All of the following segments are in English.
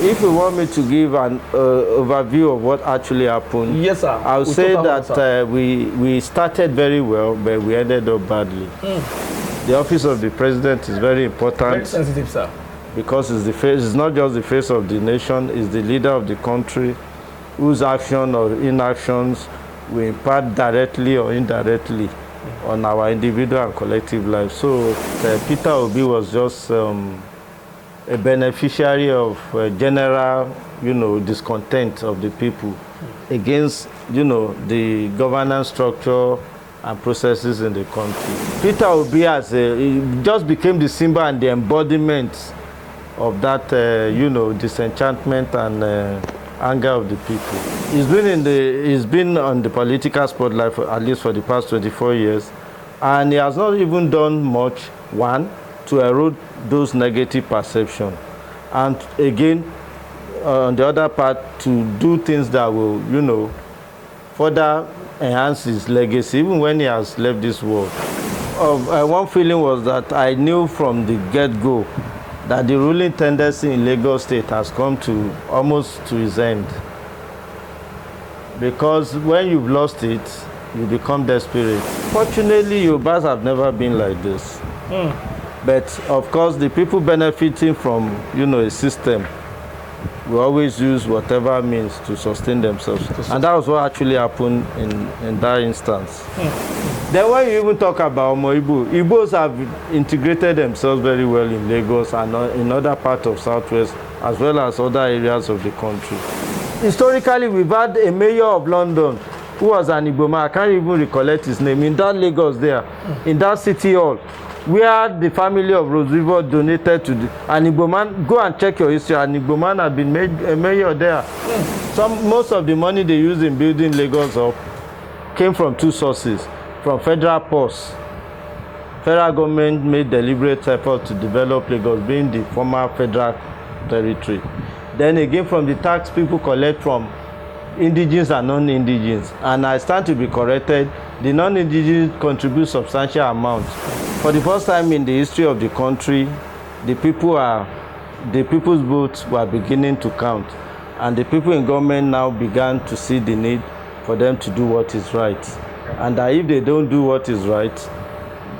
if you want me to give an overview of what actually happened, yes, sir. I'll say that we started very well, but we ended up badly. The office of the president is very important. Very sensitive, sir. Because it's not just the face of the nation, it's the leader of the country whose action or inactions will impact directly or indirectly on our individual and collective lives. So Peter Obi was just a beneficiary of general, discontent of the people against, the governance structure and processes in the country. Peter Obi just became the symbol and the embodiment of that, disenchantment and anger of the people. He's been on the political spotlight at least for the past 24 years, and he has not even done much, one, to erode those negative perceptions, and again, on the other part, to do things that will, further enhance his legacy, even when he has left this world. One feeling was that I knew from the get-go that the ruling tendency in Lagos State has come to almost to its end. Because when you've lost it, you become desperate. Fortunately, Yorubas have never been like this. But of course, the people benefiting from, a system will always use whatever means to sustain themselves. And that was what actually happened in that instance. Then when you even talk about Igbos have integrated themselves very well in Lagos and in other parts of Southwest, as well as other areas of the country. Historically, we've had a mayor of London who was an Igbo man. I can't even recollect his name. In that Lagos there, in that city hall, where the family of Rhodes Vivour donated to an Igbo man. Go and check your history. An Igbo man had been made a mayor there. Most of the money they used in building Lagos up came from two sources. From federal purse. Federal government made deliberate effort to develop Lagos, being the former federal territory. Then again, from the tax people collect from indigenous and non-indigenous. And I stand to be corrected, the non-indigenous contribute substantial amounts. For the first time in the history of the country, the people's votes were beginning to count. And the people in government now began to see the need for them to do what is right. And that if they don't do what is right,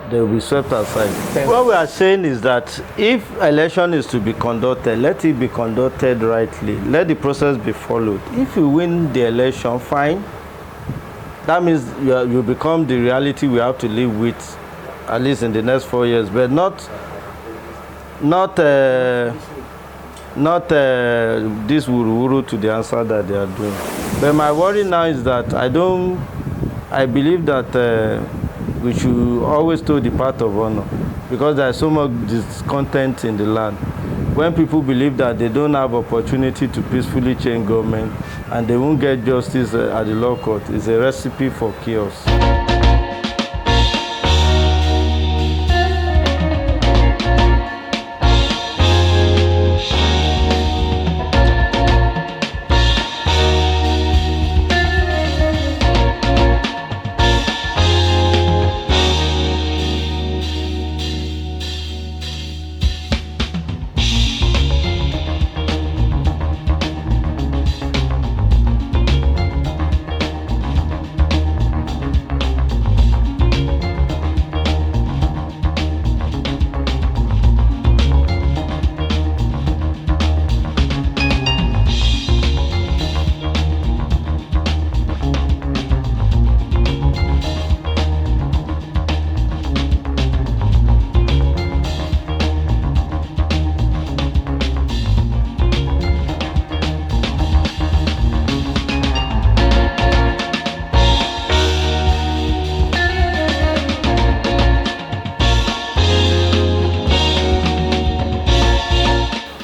they will be swept aside. What we are saying is that if election is to be conducted, let it be conducted rightly. Let the process be followed. If you win the election, fine. That means you become the reality we have to live with, at least in the next 4 years, but not this wuru-wuru to the answer that they are doing. But my worry now is that I believe that we should always toe the path of honor, because there is so much discontent in the land. When people believe that they don't have opportunity to peacefully change government and they won't get justice at the law court, it's a recipe for chaos.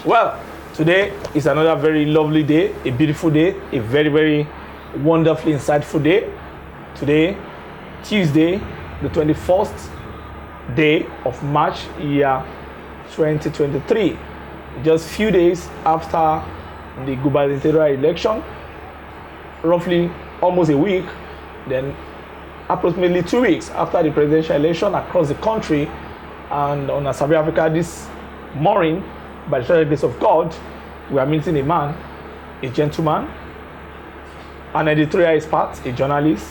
Well, today is another very lovely day, a beautiful day, a very, very wonderfully insightful day. Today, Tuesday, the 21st day of March, year 2023. Just few days after the gubernatorial election, roughly almost a week, then approximately 2 weeks after the presidential election across the country, and on Asabe Afrika this morning, by the grace of God, we are meeting a man, a gentleman, an editorial expert, a journalist,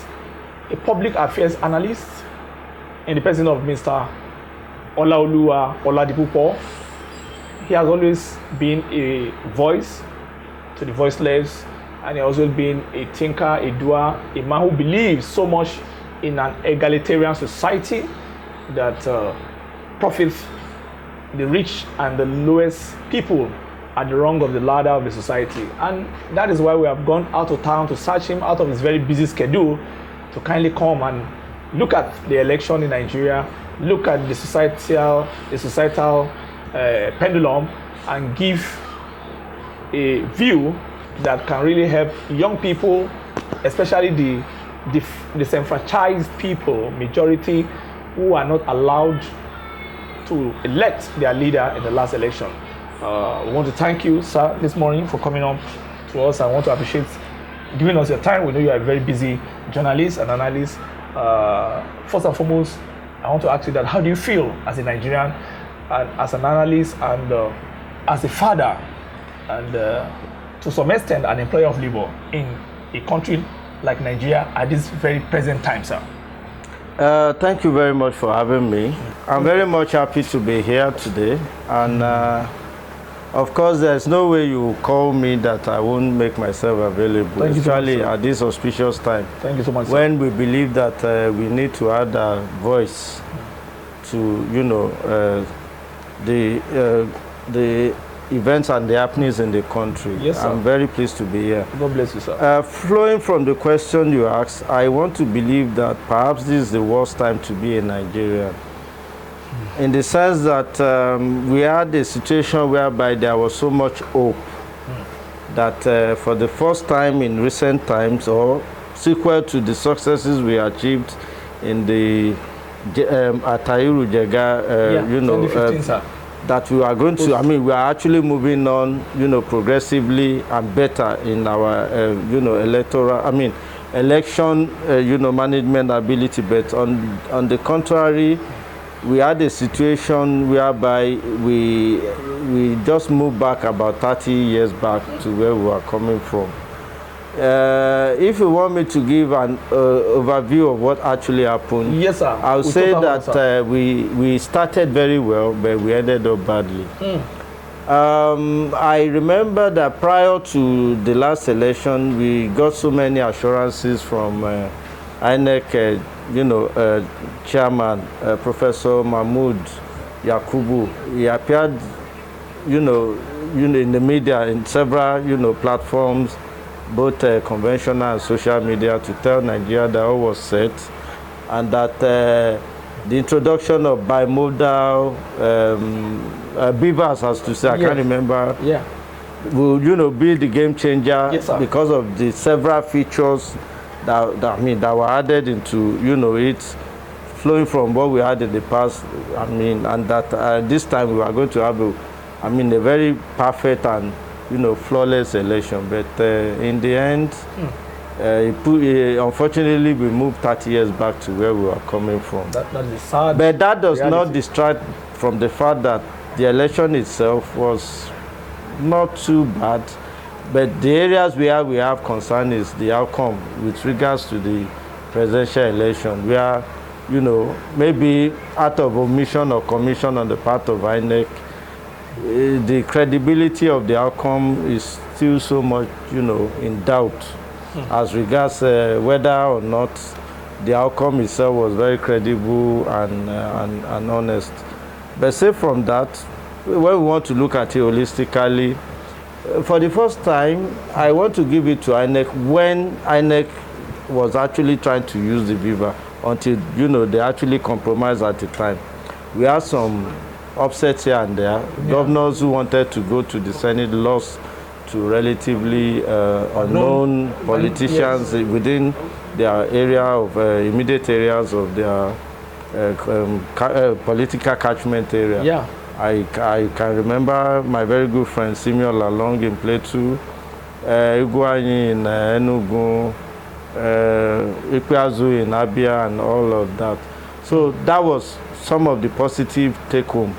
a public affairs analyst, in the person of Mr. Olaolu Oladipo. He has always been a voice to the voiceless, and he has also been a thinker, a doer, a man who believes so much in an egalitarian society that profits the rich and the lowest people at the rung of the ladder of the society. And that is why we have gone out of town to search him out of his very busy schedule to kindly come and look at the election in Nigeria, look at the societal pendulum, and give a view that can really help young people, especially the disenfranchised people, majority, who are not allowed to elect their leader in the last election. We want to thank you, sir, this morning for coming on to us. I want to appreciate giving us your time. We know you are a very busy journalist and analyst. First and foremost, I want to ask you that, how do you feel as a Nigerian, and as an analyst, and as a father, and to some extent an employer of labor in a country like Nigeria at this very present time, sir? Thank you very much for having me. I'm very much happy to be here today, and of course there's no way you call me that I won't make myself available, especially at this auspicious time. Thank you so much, when we believe that we need to add a voice to, you know, the events and the happenings in the country. Yes, sir. I'm very pleased to be here. God bless you, sir. Flowing from the question you asked, I want to believe that perhaps this is the worst time to be a Nigerian, in the sense that we had a situation whereby there was so much hope that for the first time in recent times, or sequel to the successes we achieved in the Atahiru Jega, you know, 2015, sir, that we are going to, I mean, we are actually moving on, you know, progressively and better in our, you know, election, you know, management ability. But on the contrary, we had a situation whereby we just moved back about 30 years back to where we were coming from. If you want me to give an overview of what actually happened, yes, sir, I'll say that we started very well, but we ended up badly. I remember that prior to the last election, we got so many assurances from INEC, you know, chairman, Professor Mahmoud Yakubu. He appeared, you know, in the media, in several, you know, platforms, both conventional and social media, to tell Nigeria that all was set, and that the introduction of bimodal beavers, as to say, I can't remember, will, you know, be the game changer, because of the several features that were added into, you know, it, flowing from what we had in the past. I mean, and that this time we are going to have a very perfect and, you know, flawless election. But in the end, unfortunately, we moved 30 years back to where we were coming from. That is sad. But that does not distract from the fact that the election itself was not too bad. But the areas where we have concern is the outcome with regards to the presidential election, where, you know, maybe out of omission or commission on the part of INEC, the credibility of the outcome is still so much, you know, in doubt as regards whether or not the outcome itself was very credible and honest. But say from that, when we want to look at it holistically, for the first time, I want to give it to INEC when INEC was actually trying to use the Viva, until, you know, they actually compromised at the time. We had some upsets here and there. Governors who wanted to go to the Senate lost to relatively unknown politicians within their area of immediate areas of their political catchment area. I can remember my very good friend Simeon Lalong in Plateau, Iguanyi in Enugu, Ikpeazu in Abia, and all of that. So that was some of the positive take-home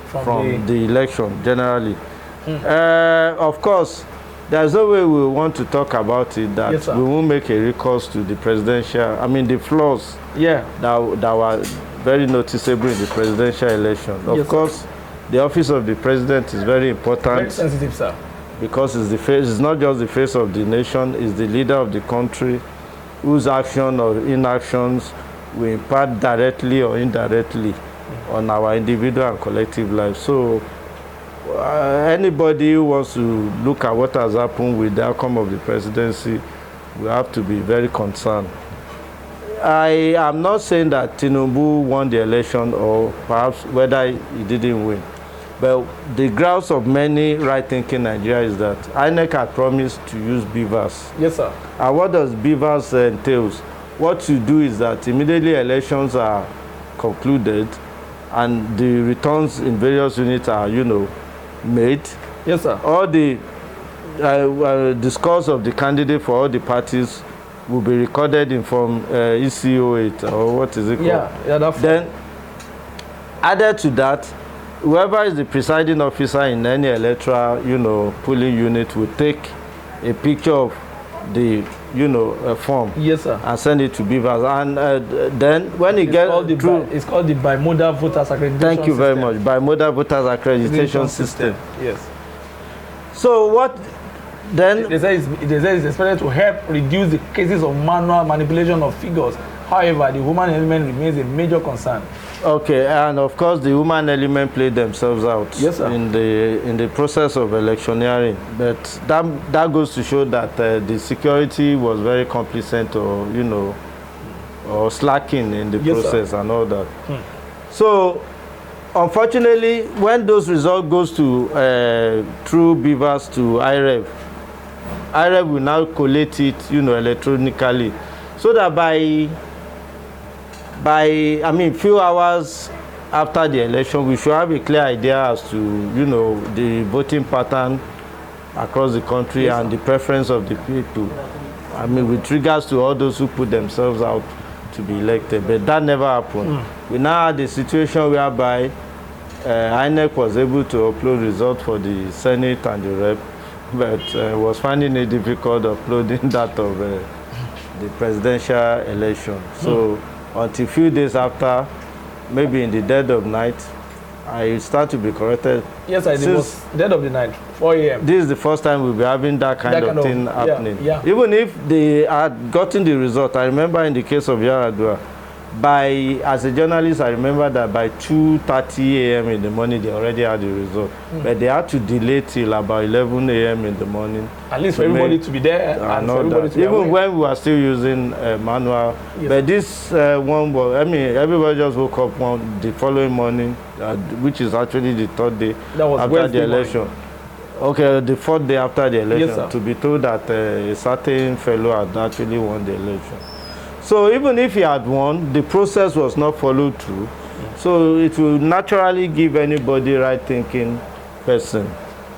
from the election generally. Of course, there's no way we want to talk about it that Yes, sir. we won't make a recourse to the presidential, I mean the flaws that were very noticeable in the presidential election. Of course, the office of the president is very important. Very sensitive, sir. Because it's the face, it's not just the face of the nation, it's the leader of the country whose action or inactions will impact directly or indirectly on our individual and collective lives. So anybody who wants to look at what has happened with the outcome of the presidency will have to be very concerned. I am not saying that Tinubu won the election or perhaps whether he didn't win. But the grounds of many right-thinking Nigeria is that INEC had promised to use beavers. Yes, sir. And what does beavers entails? What you do is that immediately elections are concluded and the returns in various units are, made. Yes, sir. All the discourse of the candidate for all the parties will be recorded in Form ECO8 or what is it called? Yeah, that's Then, added to that, whoever is the presiding officer in any electoral, polling unit will take a picture of the, form. Yes, sir. And send it to beavers. And then when it gets through, it's called the bimodal voters accreditation. Thank you very much. Bimodal voters accreditation system. Yes. So what then? They say it's expected to help reduce the cases of manual manipulation of figures. However, the human element remains a major concern. Okay, and of course the human element played themselves out in the process of electioneering. But that goes to show that the security was very complicit or slacking in the process and all that. So unfortunately, when those results goes to through beavers to IREV will now collate it electronically, so that by few hours after the election, we should have a clear idea as to, the voting pattern across the country and the preference of the people. With regards to all those who put themselves out to be elected. But that never happened. We now had a situation whereby INEC was able to upload results for the Senate and the Rep, but was finding it difficult uploading that of the presidential election. So until a few days after, maybe in the dead of night, I start to be corrected. Yes, it was dead of the night, 4 a.m. This is the first time we'll be having that kind of thing happening. Yeah. Even if they had gotten the result, I remember in the case of Yaradua, as a journalist, I remember that by 2:30 a.m. in the morning, they already had the result. But they had to delay till about 11 a.m. in the morning. At least for everybody to be there. And for everybody to be even when we were still using manual. Yes. But this one was, everybody just woke up the following morning, which is actually the third day after the election. Morning. Okay, the fourth day after the election, to be told that a certain fellow had actually won the election. So even if he had won, the process was not followed through. So it will naturally give anybody right-thinking person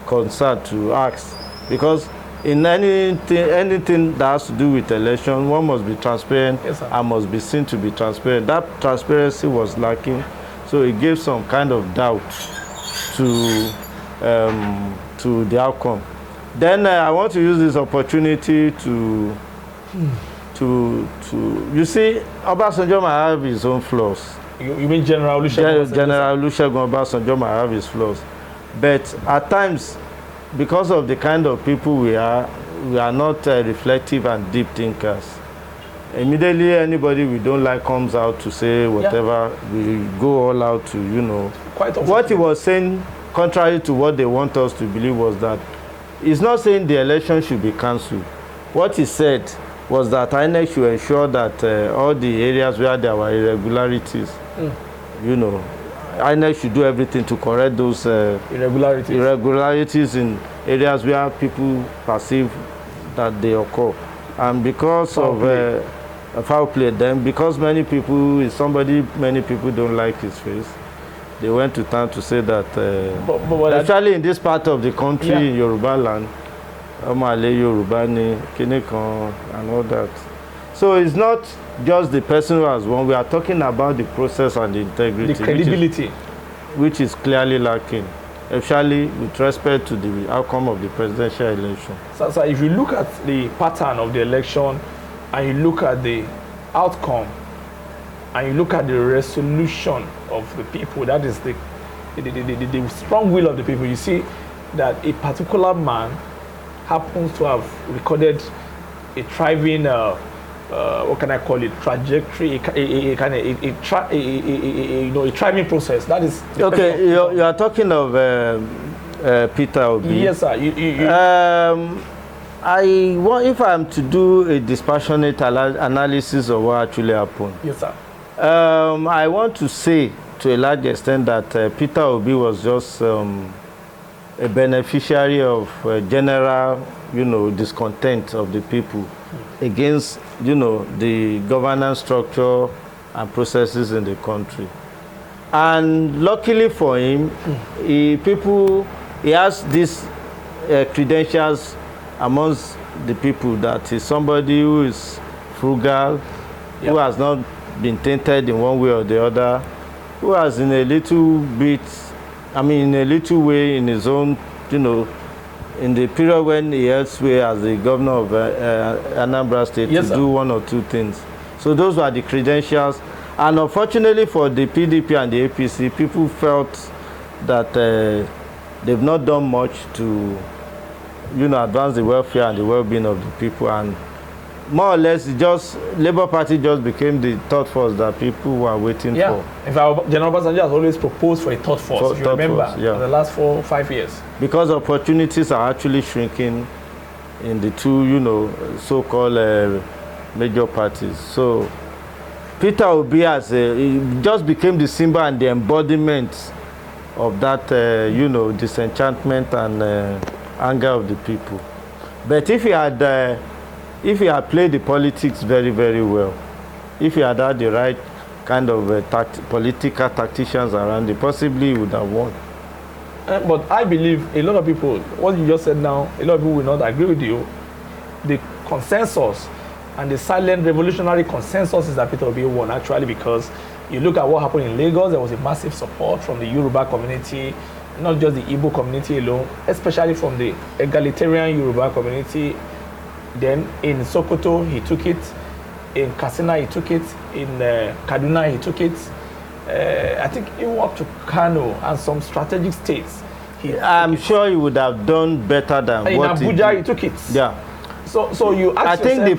concern to ask. Because in anything that has to do with election, one must be transparent and must be seen to be transparent. That transparency was lacking. So it gave some kind of doubt to the outcome. Then I want to use this opportunity to you see, Obasanjo might have his own flaws. You mean General Olusegun? General Olusegun Obasanjo might have his flaws. But at times, because of the kind of people we are not reflective and deep thinkers. Immediately, anybody we don't like comes out to say whatever. We go all out to, Quite often. What he was saying, contrary to what they want us to believe, was that he's not saying the election should be cancelled. What he said was that INEC should ensure that all the areas where there were irregularities, INEC should do everything to correct those irregularities in areas where people perceive that they occur. And because foul play, then because many people don't like his face, they went to town to say that, especially in this part of the country, in Yoruba land, and all that. So it's not just the person who has won. We are talking about the process and the integrity. The credibility. Which is clearly lacking. especially with respect to the outcome of the presidential election. So if you look at the pattern of the election and you look at the outcome and you look at the resolution of the people, that is the strong will of the people, you see that a particular man happens to have recorded a thriving, what can I call it, trajectory, a thriving process. That is okay. You are talking of Peter Obi. Yes, sir. If I am to do a dispassionate analysis of what actually happened. Yes, sir. I want to say to a large extent that Peter Obi was just a beneficiary of general, discontent of the people against, the governance structure and processes in the country. And luckily for him, he has these credentials amongst the people, that is somebody who is frugal, who has not been tainted in one way or the other, who has in a little way in his own, in the period when he held sway as the governor of Anambra State, to do one or two things. So those were the credentials. And unfortunately for the PDP and the APC, people felt that they've not done much to, advance the welfare and the well-being of the people. And more or less, Labour Party just became the third force that people were waiting for. In fact, General Obasanjo has always proposed for a third force, if you remember, for the last 4 or 5 years. Because opportunities are actually shrinking in the two, so-called major parties. So Peter Obi just became the symbol and the embodiment of that, disenchantment and anger of the people. But if he had played the politics very, very well, if he had had the right kind of political tacticians around him, possibly he would have won. But I believe a lot of people, what you just said now, a lot of people will not agree with you. The consensus and the silent revolutionary consensus is that Peter Obi won, actually, because you look at what happened in Lagos, there was a massive support from the Yoruba community, not just the Igbo community alone, especially from the egalitarian Yoruba community. Then in Sokoto, he took it. In Katsina, he took it. In Kaduna, he took it. I think he walked to Kano and some strategic states. I'm sure he would have done better than in what Abuja, he took it. Yeah. So you ask I think the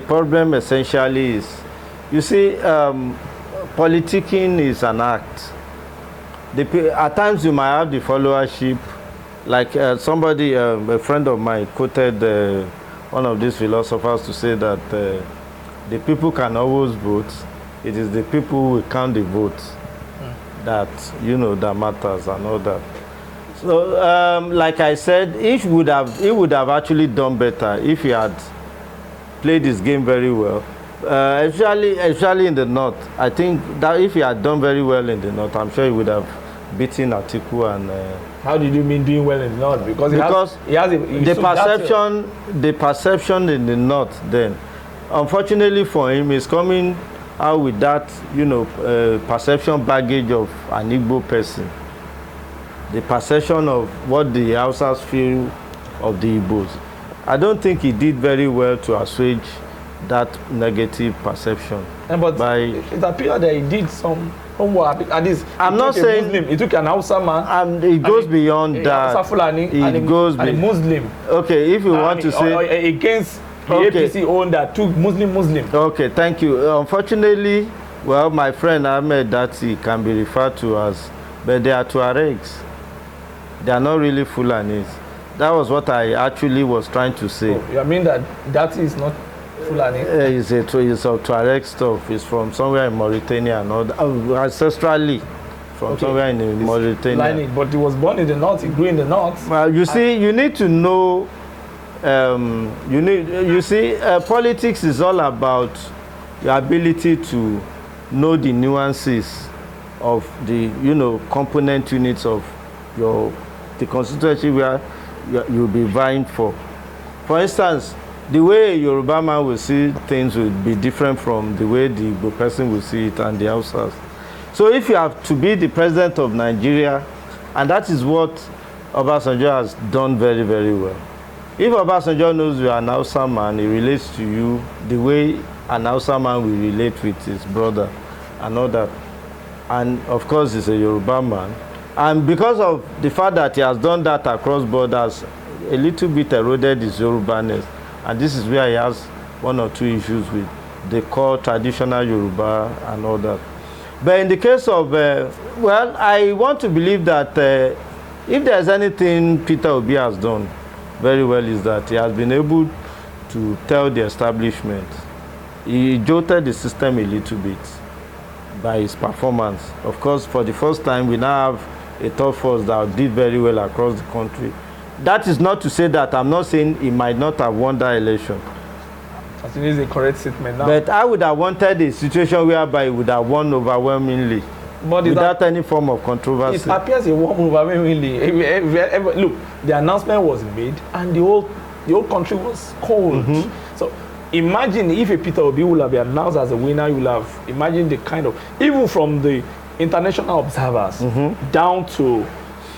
problem essentially is, you see, politicking is an act. At times you might have the followership. Like somebody, a friend of mine, quoted one of these philosophers to say that the people can always vote. It is the people who will count the votes that that matters and all that. So, like I said, he would have actually done better if he had played his game very well. Especially in the north. I think that if he had done very well in the north, I'm sure he would have beaten Atiku and. How did you mean doing well in the north? Because the perception in the north then, unfortunately for him, is coming out with that perception baggage of an Igbo person. The perception of what the Hausas feel of the Igbos. I don't think he did very well to assuage that negative perception. But it appeared that he did some homework. At least I'm not saying Muslim. He took an Hausa man. It goes beyond that. Hausa Fulani and a Muslim. Okay, if you want to say against the APC own that took Muslim. Okay, thank you. Unfortunately, well, my friend Ahmed, that he can be referred to as, but they are Tuaregs. They are not really Fulanis. That was what I actually was trying to say. Oh, you mean that is not Fulani? It's a Tuareg stuff. It's from somewhere in Mauritania and all that. Ancestrally from somewhere in Mauritania. Fulani, but he was born in the north. He grew in the north. Well, you see, you need to know. Politics is all about your ability to know the nuances of the component units of the constituency where you'll be vying for. For instance, the way a Yoruba man will see things will be different from the way the Igbo person will see it and the Hausas. So if you have to be the president of Nigeria, and that is what Obasanjo has done very, very well. If Obasanjo knows you are an Hausa man, he relates to you the way an Hausa man will relate with his brother and all that. And of course, he's a Yoruba man. And because of the fact that he has done that across borders, a little bit eroded his Yorubaness. And this is where he has one or two issues with the core traditional Yoruba and all that. But in the case of, well, I want to believe that if there's anything Peter Obi has done very well is that he has been able to tell the establishment. He jolted the system a little bit by his performance. Of course, for the first time, we now have a third force that did very well across the country. That is not to say that I'm not saying he might not have won that election. I think it's a correct statement now. But I would have wanted a situation whereby he would have won overwhelmingly, but without any form of controversy. It appears he won overwhelmingly. Look, the announcement was made and the whole country was cold. So imagine if a Peter Obi will have been announced as a winner, you will have imagined the kind of, even from the international observers down to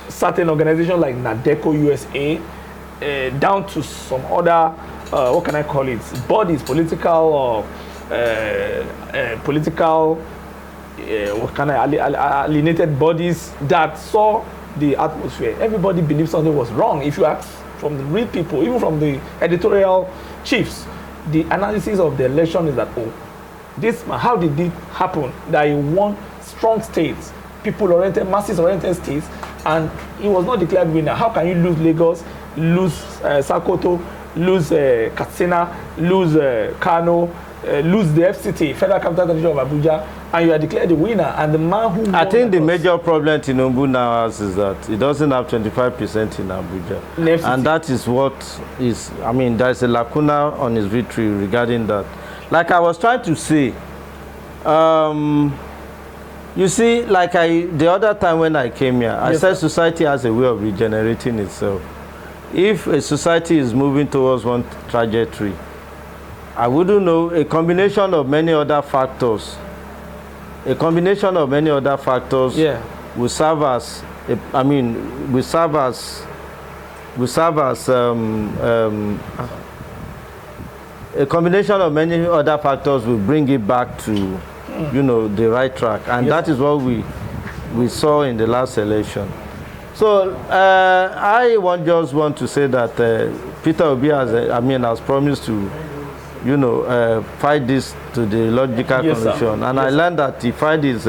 certain organizations like NADECO USA, down to some other, what can I call it, bodies, political, what kind of alienated bodies that saw the atmosphere. Everybody believed something was wrong. If you ask from the real people, even from the editorial chiefs, the analysis of the election is that, oh, this man, how did it happen that he won strong states, people-oriented, masses-oriented states, and he was not declared winner? How can you lose Lagos, lose Sokoto, lose Katsina, lose Kano, lose the FCT, Federal Capital Territory of Abuja, and you are declared the winner? And the man who I think the major problem Tinubu now has is that he doesn't have 25% in Abuja. And that is what is, I mean, there's a lacuna on his victory regarding that. Like I was trying to say, you see, like the other time when I came here, I said society has a way of regenerating itself. If a society is moving towards one trajectory, I wouldn't know, a combination of many other factors will serve as, will serve as a combination of many other factors will bring it back to, you know, the right track. And that is what we saw in the last election. So I just want to say that Peter Obi has promised to, you know, fight this to the logical conclusion. And I learned that he filed his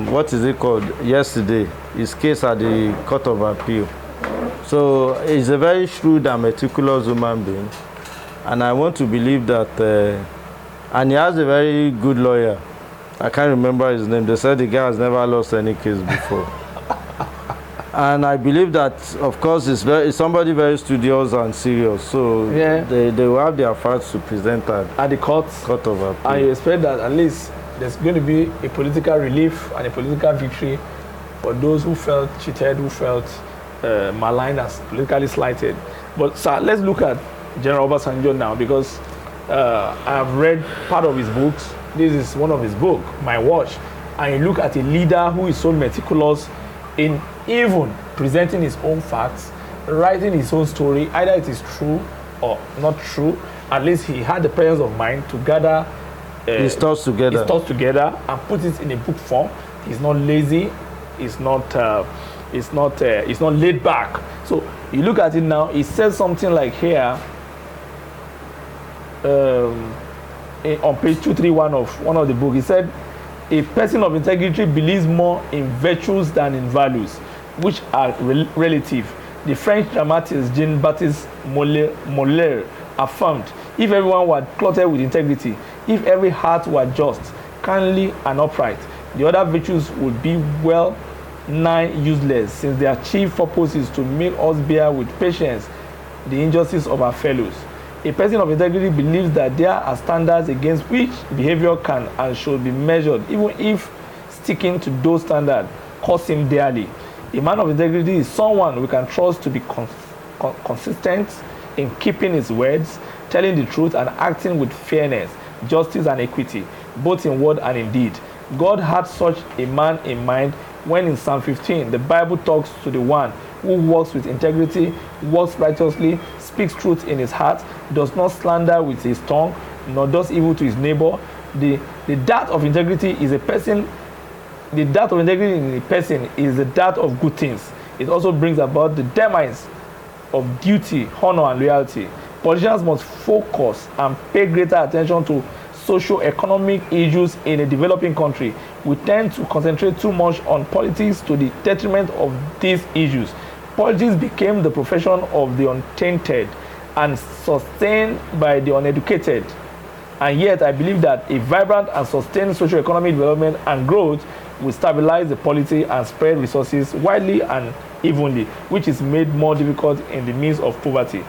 what is it called, yesterday, his case at the Court of Appeal. So he's a very shrewd and meticulous human being. And I want to believe that, and he has a very good lawyer. I can't remember his name. They said the guy has never lost any case before. And I believe that, of course, it's somebody very studious and serious. So they will have their facts to present at the court of appeal. And you expect that at least there's going to be a political relief and a political victory for those who felt cheated, who felt maligned and politically slighted. But sir, let's look at General Obasanjo now, because I have read part of his books. This is one of his books, My Watch. And you look at a leader who is so meticulous in even presenting his own facts, writing his own story, either it is true or not true. At least he had the presence of mind to gather his thoughts together and put it in a book form. He's not lazy. He's not laid back. So you look at it now. He says something like here on page 231 of one of the book. He said, "A person of integrity believes more in virtues than in values, which are relative." The French dramatist Jean-Baptiste Molière affirmed, "If everyone were clothed with integrity, if every heart were just, kindly and upright, the other virtues would be well nigh useless, since their chief purpose is to make us bear with patience the injustice of our fellows. A person of integrity believes that there are standards against which behavior can and should be measured, even if sticking to those standards costs him dearly. A man of integrity is someone we can trust to be consistent in keeping his words, telling the truth, and acting with fairness, justice, and equity, both in word and in deed. God had such a man in mind when in Psalm 15, the Bible talks to the one who walks with integrity, walks righteously, speaks truth in his heart, does not slander with his tongue, nor does evil to his neighbor. The dart of integrity is a person. The dart of integrity in a person is the dart of good things. It also brings about the demise of duty, honor, and loyalty. Politicians must focus and pay greater attention to socio-economic issues in a developing country. We tend to concentrate too much on politics to the detriment of these issues. Politics became the profession of the untainted and sustained by the uneducated. And yet, I believe that a vibrant and sustained socio-economic development and growth will stabilize the polity and spread resources widely and evenly, which is made more difficult in the midst of poverty.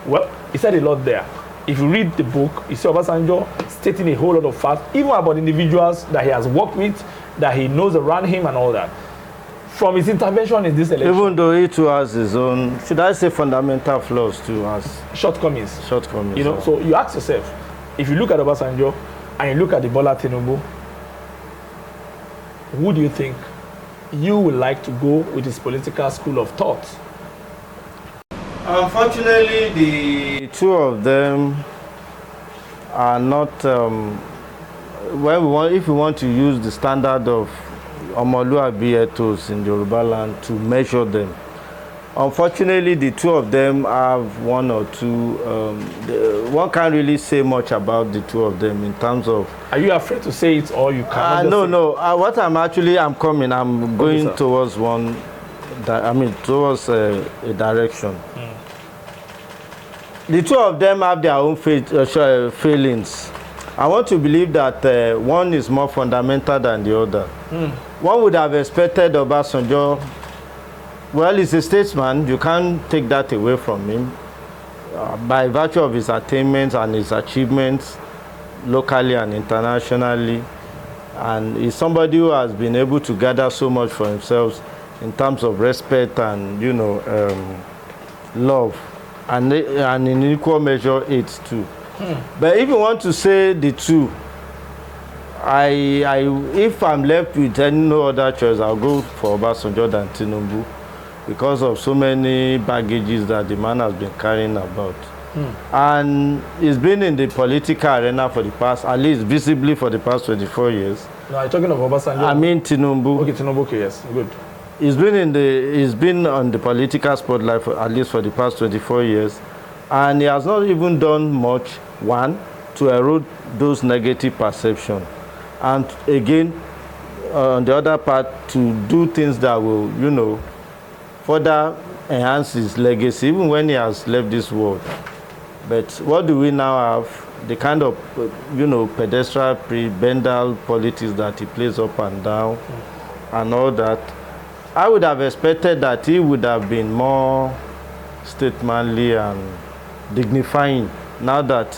Well, he said a lot there. If you read the book, you see Obasanjo stating a whole lot of facts, even about individuals that he has worked with, that he knows around him and all that. From his intervention in this election. Even though he too has his own, should I say fundamental flaws too, as shortcomings. Shortcomings. You know, so you ask yourself, if you look at Obasanjo and you look at the Bola Tinubu, who do you think you would like to go with his political school of thought? Unfortunately, the two of them are not. If we want to use the standard of Omoluabi ethos in Yoruba land to measure them, unfortunately, the two of them have one or two. One can't really say much about the two of them in terms of. Are you afraid to say it, or you cannot? No. What I'm going towards one. Towards a direction. The two of them have their own failings. I want to believe that one is more fundamental than the other. One would have expected Obasanjo. Well, he's a statesman. You can't take that away from him. By virtue of his attainments and his achievements, locally and internationally, and he's somebody who has been able to gather so much for himself in terms of respect and love, and in equal measure it too. But if you want to say the two, if I'm left with no other choice, I'll go for Obasanjo than Tinubu, because of so many baggages that the man has been carrying about. And he's been in the political arena for the past, at least visibly for the past 24 years. No, I'm talking of Obasanjo. I mean Tinubu. Okay, Tinubu, okay, yes, good. He's been on the political spotlight for at least for the past 24 years, and he has not even done much, one, to erode those negative perceptions, and again, on the other part, to do things that will, further enhance his legacy, even when he has left this world. But what do we now have? The kind of, pedestrian, prebendal politics that he plays up and down, and all that. I would have expected that he would have been more statesmanly and dignifying. Now that,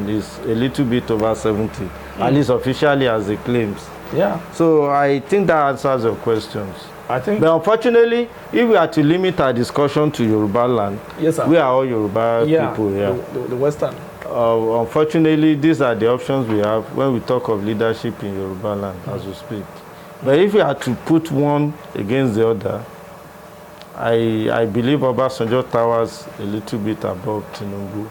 he's a little bit over 70, at least officially as he claims. Yeah. So I think that answers your questions. But unfortunately, if we are to limit our discussion to Yoruba land, yes, sir. We are all Yoruba people here. The Western. Unfortunately, these are the options we have when we talk of leadership in Yoruba land as we speak. But if we are to put one against the other, I believe Obasanjo towers a little bit above Tinubu.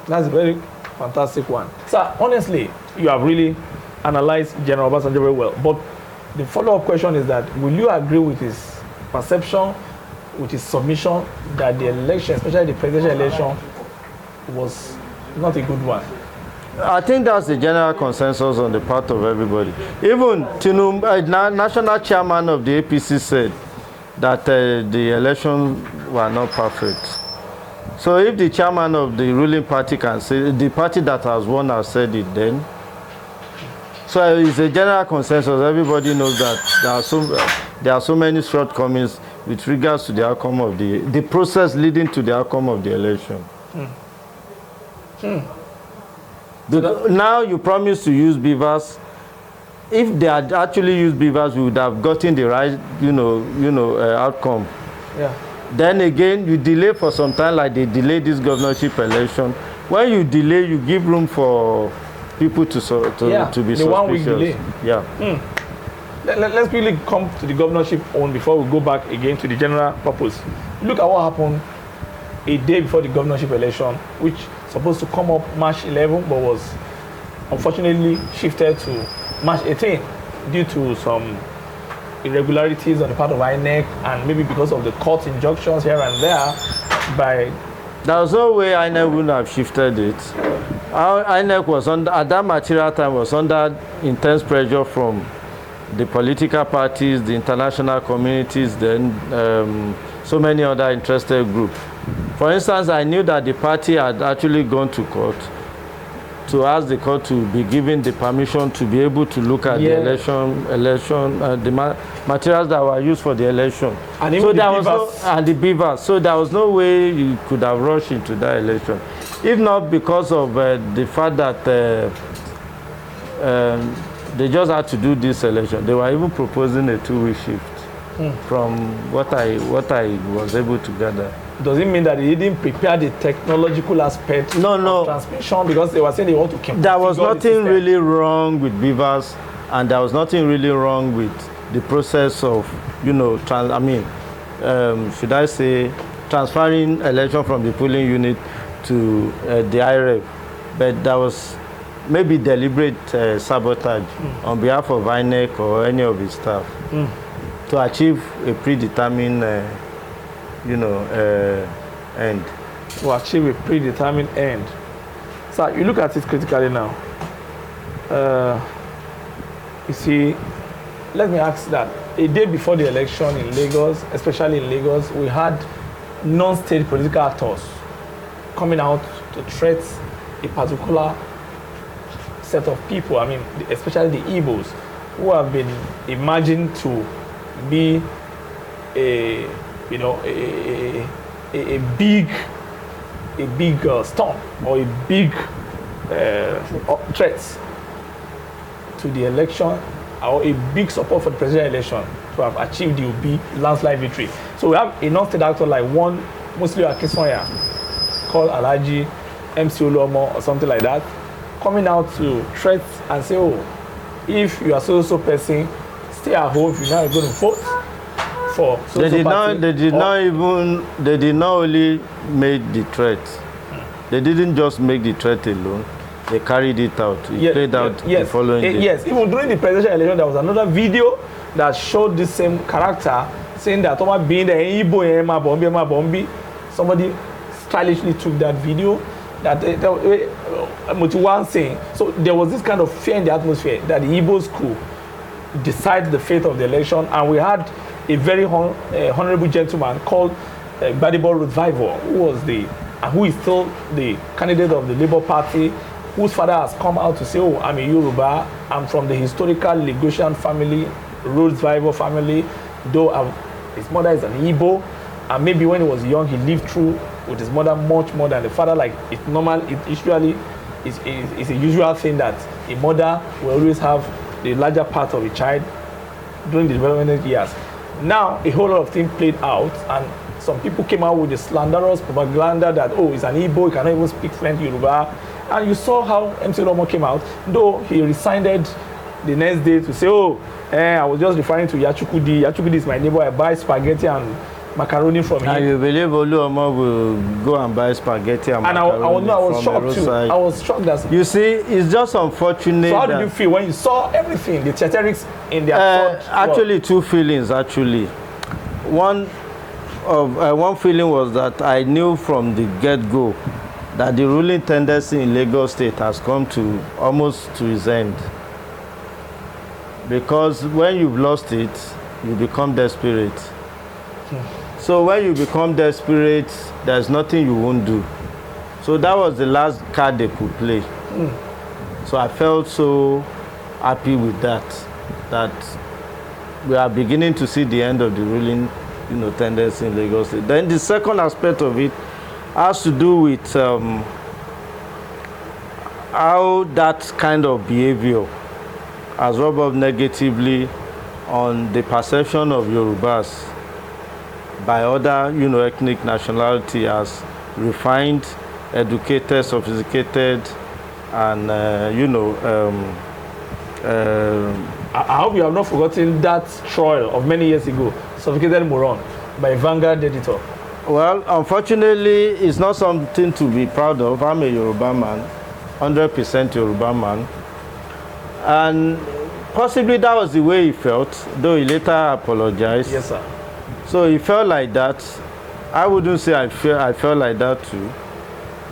That's a very fantastic one. Sir, honestly, you have really analyzed General Obasanjo very well. But the follow-up question is that, will you agree with his perception, with his submission, that the election, especially the presidential election, was not a good one? I think that's the general consensus on the part of everybody. Even Tinubu, national chairman of the APC, said that the elections were not perfect. So if the chairman of the ruling party can say, the party that has won has said it then, so it's a general consensus. Everybody knows that there are so many shortcomings with regards to the outcome of the process leading to the outcome of the election. Now you promise to use beavers. If they had actually used beavers, we would have gotten the right, outcome. Yeah. Then again, you delay for some time, like they delayed this governorship election. When you delay, you give room for people to be suspicious. The 1 week delay. Yeah. Let's really come to the governorship on before we go back again to the general purpose. Look at what happened a day before the governorship election, which supposed to come up March 11, but was unfortunately shifted to March 18 due to some irregularities on the part of INEC and maybe because of the court injunctions here and there by... There was no way INEC wouldn't have shifted it. INEC was under, at that material time, was under intense pressure from the political parties, the international communities, then so many other interested groups. For instance, I knew that the party had actually gone to court to ask the court to be given the permission to be able to look at the the materials that were used for the election. And so there was the beavers. So there was no way you could have rushed into that election, if not because of the fact that they just had to do this election. They were even proposing a 2-week shift from what I was able to gather. Does it mean that they didn't prepare the technological aspect of transmission because they were saying they want to keep? There was nothing really wrong with beavers, and there was nothing really wrong with the process of, should I say, transferring election from the polling unit to the IREV. But there was maybe deliberate sabotage on behalf of INEC or any of its staff to achieve a predetermined, end. To achieve a predetermined end. So you look at it critically now. You see, let me ask that. A day before the election in Lagos, especially in Lagos, we had non-state political actors coming out to threat a particular set of people, especially the Igbos, who have been imagined to be a big storm or a big threat to the election, or a big support for the presidential election to have achieved the OB landslide victory. So we have a non-state actor like one Muslim Akinsanya called Alhaji MC Oluomo or something like that, coming out to threat and say, oh, if you are so person, stay at home if you're not going to vote for They did not only make the threat. They didn't just make the threat alone. They carried it out. It played out the following day. Yes, even during the presidential election, there was another video that showed the same character saying that being the Igbo, somebody stylishly took that video. So there was this kind of fear in the atmosphere that the Igbos could decide the fate of the election, and we had a very honorable gentleman called Gbadebo Rhodes Vivour, who is still the candidate of the Labour Party, whose father has come out to say, oh, I'm a Yoruba, I'm from the historical Lagosian family, Rhodes Vivour family, though his mother is an Igbo, and maybe when he was young, he lived through with his mother much more than the father. Like, it's normal, it's a usual thing that a mother will always have the larger part of a child during the developmental years. Now, a whole lot of things played out, and some people came out with the slanderous propaganda that, oh, he's an Igbo, he cannot even speak French, Yoruba. And you saw how MC Oluomo came out, though he resigned the next day to say, oh, I was just referring to Yachukudi. Yachukudi is my neighbor, I buy spaghetti and macaroni from him. And you believe Oluomo will go and buy spaghetti and macaroni? And I was shocked too. I was shocked that... You see, it's just unfortunate. So how did you feel when you saw everything, the theatrics in their actually, two feelings, actually. One feeling was that I knew from the get-go that the ruling tendency in Lagos State has come to almost to its end. Because when you've lost it, you become desperate. So when you become desperate, there's nothing you won't do. So that was the last card they could play. So I felt so happy with that we are beginning to see the end of the ruling tendency in Lagos State. Then the second aspect of it has to do with how that kind of behavior has rubbed off negatively on the perception of Yorubas by other, ethnic nationality as refined, educated, sophisticated, and I hope you have not forgotten that trial of many years ago, Suffocated Moron, by Vanguard editor. Well, unfortunately, it's not something to be proud of. I'm a Yoruba man, 100% Yoruba man. And possibly that was the way he felt, though he later apologized. Yes, sir. So he felt like that. I wouldn't say I felt like that too,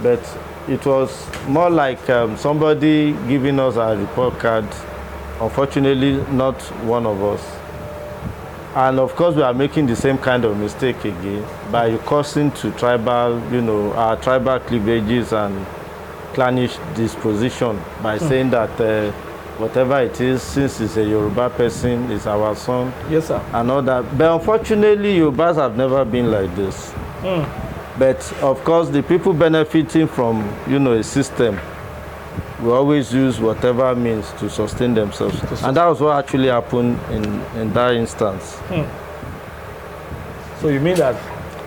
but it was more like somebody giving us a report card. Unfortunately, not one of us. And of course, we are making the same kind of mistake again by recursing to tribal, our tribal cleavages and clannish disposition by saying that whatever it is, since it's a Yoruba person, it's our son. Yes, sir. And all that. But unfortunately, Yorubas have never been like this. But of course, the people benefiting from, a system will always use whatever means to sustain themselves. And that was what actually happened in that instance. So you mean that?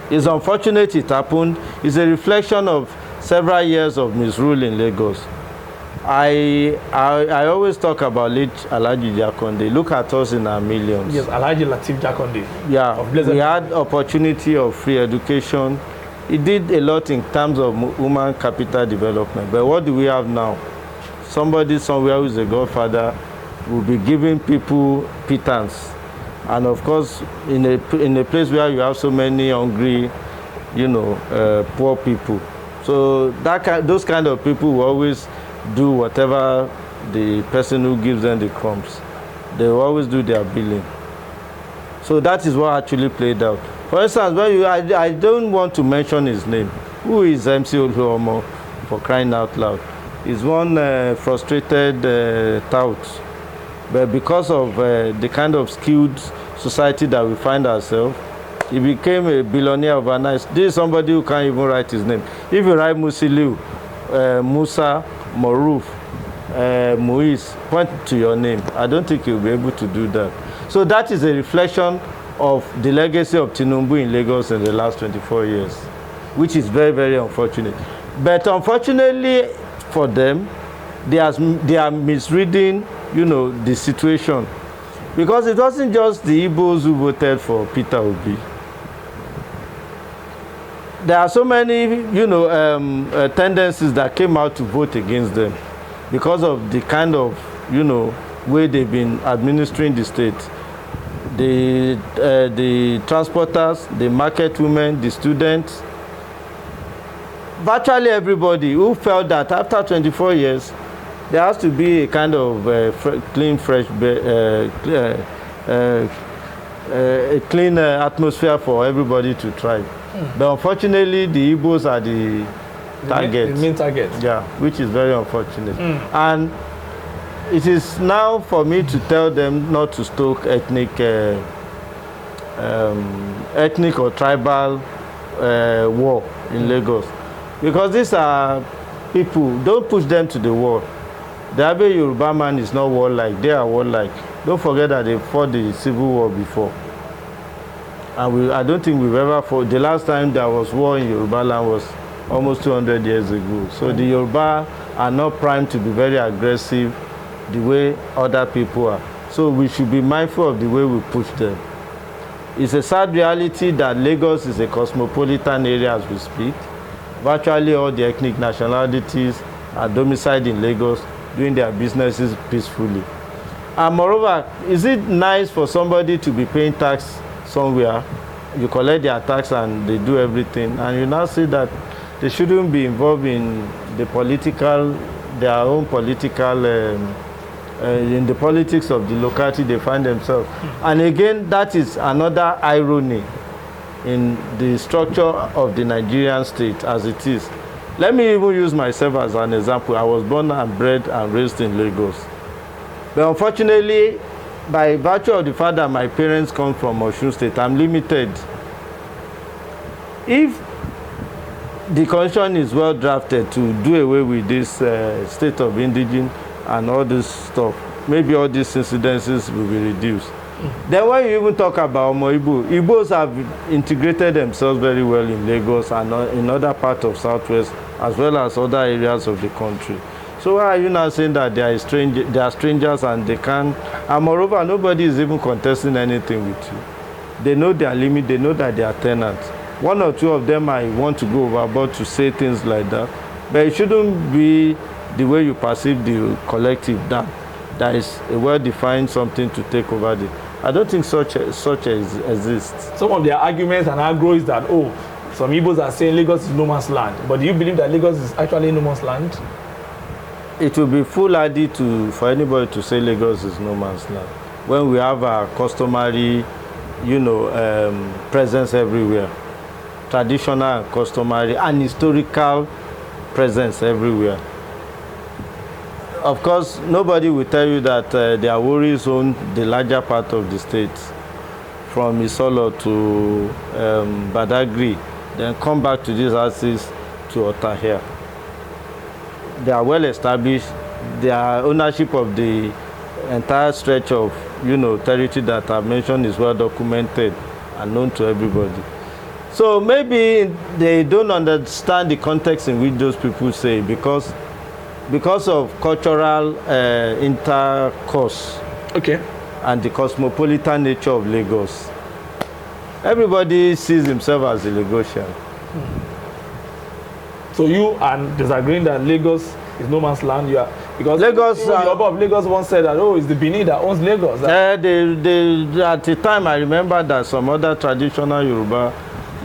It's unfortunate it happened. It's a reflection of several years of misrule in Lagos. I always talk about late Alhaji Jakonde. Look at us in our millions. Yes, Alhaji Lateef Jakonde. Yeah, we had opportunity of free education. It did a lot in terms of human capital development. But what do we have now? Somebody somewhere who is a godfather will be giving people pittance. And of course, in a place where you have so many hungry, poor people. So those kind of people will always do whatever the person who gives them the crumbs. They will always do their billing. So that is what actually played out. For instance, I don't want to mention his name. Who is MC Oluomo, for crying out loud? He's one frustrated tout. But because of the kind of skilled society that we find ourselves, he became a billionaire overnight. This is somebody who can't even write his name. If you write Musiliu, Musa, Moruf, Muiz, point to your name. I don't think you'll be able to do that. So that is a reflection of the legacy of Tinubu in Lagos in the last 24 years, which is very, very unfortunate. But unfortunately for them, they are misreading, the situation. Because it wasn't just the Igbos who voted for Peter Obi. There are so many, tendencies that came out to vote against them because of the kind of, way they've been administering the state. The transporters, the market women, the students, virtually everybody who felt that after 24 years, there has to be a kind of clean, fresh, a clean atmosphere for everybody to thrive. But unfortunately, the Igbos are the target. The main target. Yeah, which is very unfortunate. And it is now for me to tell them not to stoke ethnic or tribal war in Lagos. Because these are people, don't push them to the war. The average Yoruba man is not warlike, they are warlike. Don't forget that they fought the civil war before. And I don't think we've ever fought. The last time there was war in Yoruba land was almost 200 years ago. So the Yoruba are not primed to be very aggressive the way other people are. So we should be mindful of the way we push them. It's a sad reality that Lagos is a cosmopolitan area as we speak. Virtually all the ethnic nationalities are domiciled in Lagos, doing their businesses peacefully. And moreover, is it nice for somebody to be paying tax somewhere? You collect their tax and they do everything, and you now say that they shouldn't be involved in the their own political, in the politics of the locality they find themselves. And again, that is another irony in the structure of the Nigerian state as it is. Let me even use myself as an example. I was born and bred and raised in Lagos. But unfortunately, by virtue of the fact that my parents come from Osun State, I'm limited. If the constitution is well drafted to do away with this state of indigence and all this stuff, maybe all these incidences will be reduced. Then when you even talk about Igbos have integrated themselves very well in Lagos and in other parts of Southwest, as well as other areas of the country. So why are you now saying that they are strangers and they can't? And moreover, nobody is even contesting anything with you. They know their limit. They know that they are tenants. One or two of them might want to go overboard to say things like that, but it shouldn't be the way you perceive the collective, that there is a well-defined something to take over the. I don't think such exists. Some of their arguments and aggro is that, oh, some Igbos are saying Lagos is no man's land. But do you believe that Lagos is actually no man's land? It will be foolhardy for anybody to say Lagos is no man's land when we have our customary, presence everywhere, traditional and customary and historical presence everywhere. Of course, nobody will tell you that their worries own the larger part of the state, from Isolo to Badagry, then come back to these houses to Otahia. They are well established. Their ownership of the entire stretch of territory that I've mentioned is well documented and known to everybody. So maybe they don't understand the context in which those people say, because of cultural intercourse, okay, and the cosmopolitan nature of Lagos. Everybody sees himself as a Lagosian. So you are disagreeing that Lagos is no man's land? You are, because Lagos, the Oba of Lagos once said that, oh, it's the Benin that owns Lagos. At the time, I remember that some other traditional Yoruba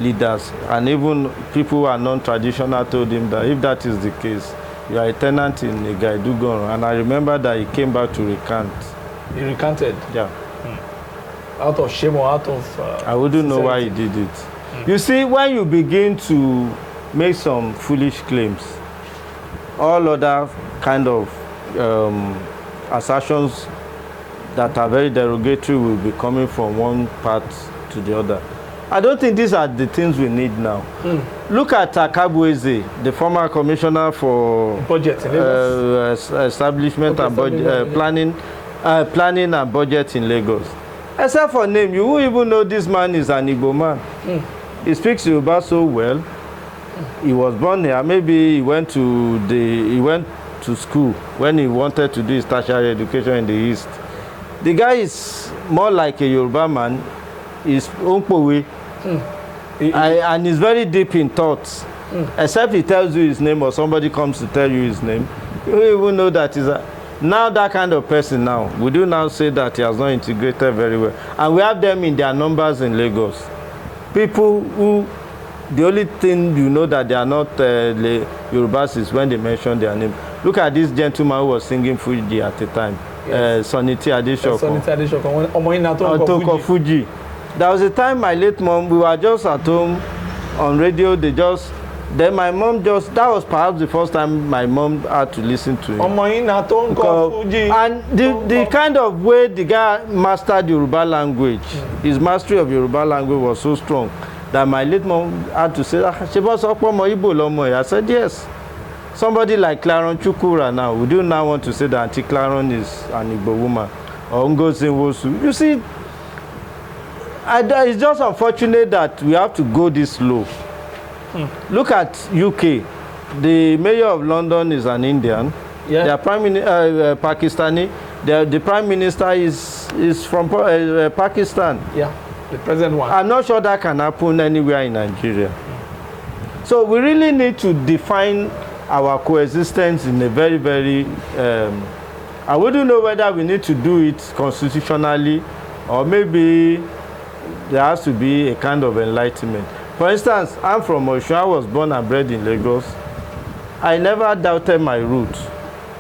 leaders and even people who are non-traditional told him that if that is the case, you are a tenant in Igaidugon. And I remember that he came back to recant. He recanted? Yeah. Out of shame or out of... I wouldn't know why he did it. You see, when you begin to make some foolish claims, all other kind of assertions that are very derogatory will be coming from one part to the other. I don't think these are the things we need now. Look at Akabueze, the former commissioner for budget, establishment and budget, planning and budget in Lagos. Except for name, you won't even know this man is an Igbo man. He speaks Yoruba so well. He was born here. Maybe he went to school when he wanted to do his tertiary education in the East. The guy is more like a Yoruba man. He's Onkpowe. And he's very deep in thoughts. Except he tells you his name or somebody comes to tell you his name, you don't even know that he's now that kind of person now. We do now say that he has not integrated very well. And we have them in their numbers in Lagos. People who, the only thing you know that they are not Yorubas is when they mention their name. Look at this gentleman who was singing Fuji at the time. Yes. Soniti Adeshoko. Soniti Fuji. There was a time my late mom, we were just at home on radio, then my mom that was perhaps the first time my mom had to listen to him. And the kind of way the guy mastered Yoruba language, his mastery of Yoruba language was so strong that my late mom had to say, I said, yes. Somebody like Claron Chukura now, would you now want to say that Auntie Claron is an Igbo woman? Or Ngozi Nwosu? You see, it's just unfortunate that we have to go this low. Look at UK. The mayor of London is an Indian. Yeah. Their Pakistani. The prime minister is from Pakistan. Yeah, the present one. I'm not sure that can happen anywhere in Nigeria. So we really need to define our coexistence in a very, very... I wouldn't know whether we need to do it constitutionally or maybe there has to be a kind of enlightenment. For instance, I'm from Osun. I was born and bred in Lagos. I never doubted my roots.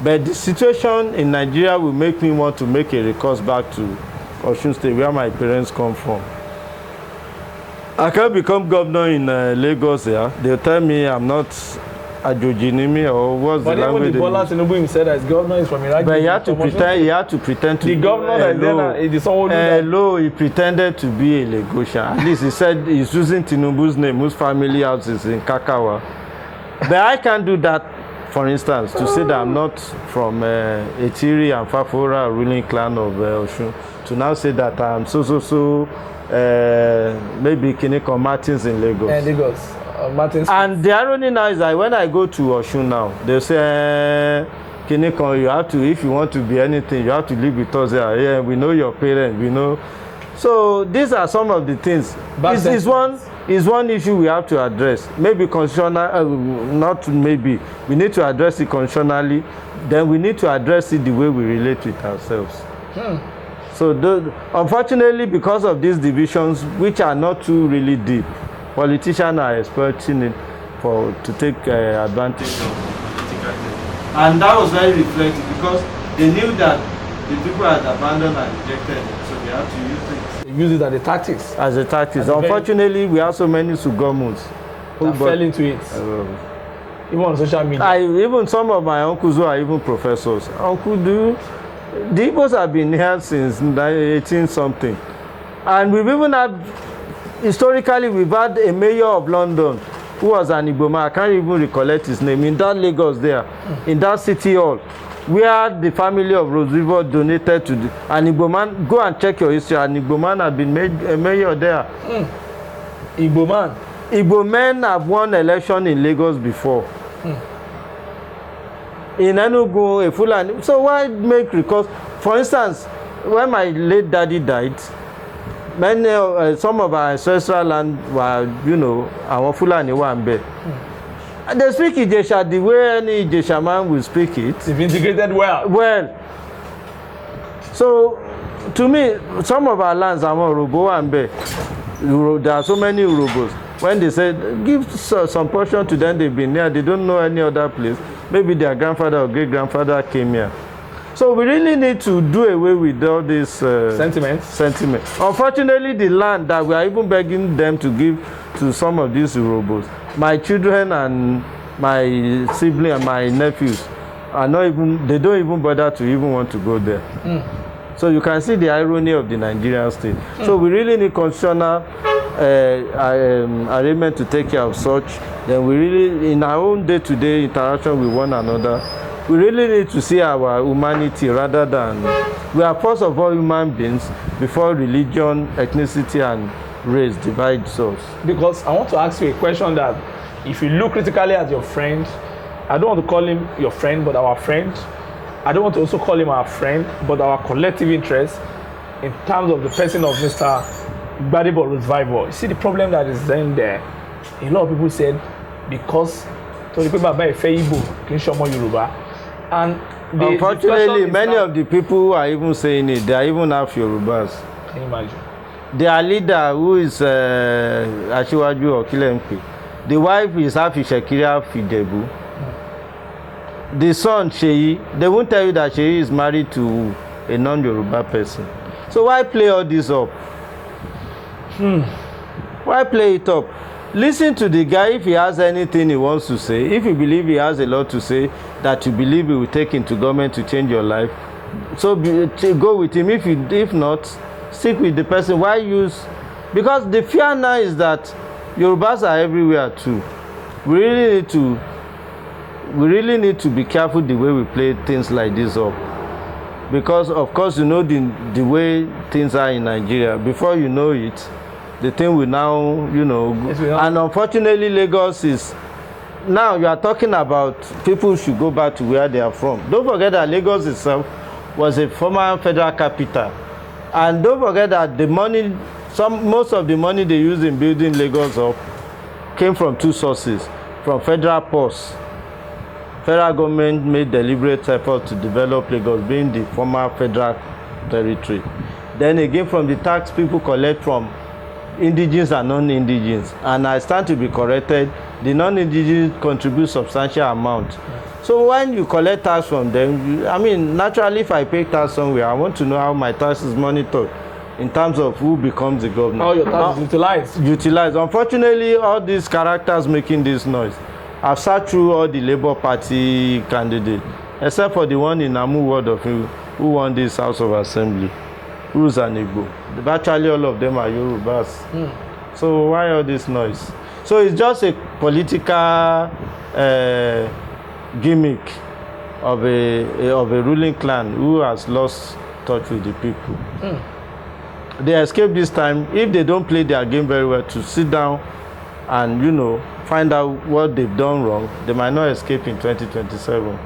But the situation in Nigeria will make me want to make a recourse back to Osun State, where my parents come from. I can't become governor in Lagos here. They'll tell me I'm not Ajojinimi or what's the language. But even Bola Tinubu himself as governor is from Iraq. But he had to pretend to the governor is the Sanwo-Olu. Hello, he pretended to be a Lagosian. At least he said he's using Tinubu's name, whose family house is in Kakawa. But I can't do that, for instance, to say that I'm not from Etiri and Fafora ruling clan of Osun, to now say that I'm maybe Kineko Martins in Lagos. Martins. And the irony now is that when I go to Osun now, they say Kinikon, you have to, if you want to be anything, you have to live with us here. Yeah, we know your parents, we know. So these are some of the things. Is one issue we have to address. Maybe constitutional, not maybe. We need to address it constitutionally. Then we need to address it the way we relate with ourselves. So unfortunately, because of these divisions, which are not too really deep, politicians are exploiting it to take advantage of political things. And that was very reflective because they knew that the people had abandoned and rejected it, so they have to use it. Use it as a tactics. As a tactics. Unfortunately, we have so many Sugomus who fell into it. Even on social media. Even some of my uncles who are even professors. Uncle, the Igbos have been here since 18 something. And we've even had, historically, we've had a mayor of London who was an Igbo man. I can't even recollect his name. In that Lagos there, in that city hall, where the family of Rhodes Vivour donated to an Igbo man. Go and check your history. An Igbo man had been made a mayor there. Igbo man? Igbo men have won election in Lagos before. In Enugu, a Fulani. So why make recourse? For instance, when my late daddy died, some of our ancestral land were, you know, our Fulani were in bed. They speak Ijesha the way any Ijesha man will speak it. They've integrated well. Well. So, to me, some of our lands are more Urobo and Be. There are so many Urobos. When they say, give some portion to them, they've been here, they don't know any other place. Maybe their grandfather or great-grandfather came here. So we really need to do away with all this sentiment. Unfortunately, the land that we are even begging them to give to some of these Urobos, my children and my siblings and my nephews are not even, they don't even bother to even want to go there. So you can see the irony of the Nigerian state. So we really need constitutional arrangement to take care of such. Then we really, in our own day-to-day interaction with one another, we really need to see our humanity rather than, we are first of all human beings before religion, ethnicity and race divides us. Because I want to ask you a question that if you look critically at your friend, I don't want to call him your friend, but our friend. I don't want to also call him our friend, but our collective interest in terms of the person of Mr. Gbadebo Rhodes Vivour. You see the problem that is then there. A lot of people said because to the people about Igbo, Kinshomo Yoruba, and unfortunately, many of the people who are even saying it, they are even half Yorubas. Can you imagine? Their leader, who is Asiwaju or Kilempi, the wife is half Ishekiri, half Ijebu. The son, Sheyi, they won't tell you that Sheyi is married to a non-Yoruba person. So why play all this up? Why play it up? Listen to the guy if he has anything he wants to say. If you believe he has a lot to say that you believe he will take into government to change your life, so go with him. If not, stick with the person. Why use? Because the fear now is that Yorubas are everywhere too. We really need to be careful the way we play things like this up. Because of course you know the way things are in Nigeria. Before you know it, the thing will now, you know, and unfortunately Lagos is, now you are talking about people should go back to where they are from. Don't forget that Lagos itself was a former federal capital. And don't forget that the money, most of the money they used in building Lagos up came from two sources, from federal purse. Federal government made deliberate effort to develop Lagos, being the former federal territory. Then again from the tax people collect from indigenous and non-indigenous, and I stand to be corrected, the non-indigenous contribute substantial amount. So when you collect tax from them, I mean, naturally if I pay tax somewhere, I want to know how my tax is monitored in terms of who becomes the governor. How your tax is utilized. Unfortunately, all these characters making this noise, I've sat through all the Labour Party candidates, except for the one in Amu ward of who won this House of Assembly, who's an Igbo. Virtually all of them are Yorubas. So why all this noise? So it's just a political gimmick of a ruling clan who has lost touch with the people. They escape this time. If they don't play their game very well, to sit down and, you know, find out what they've done wrong, they might not escape in 2027.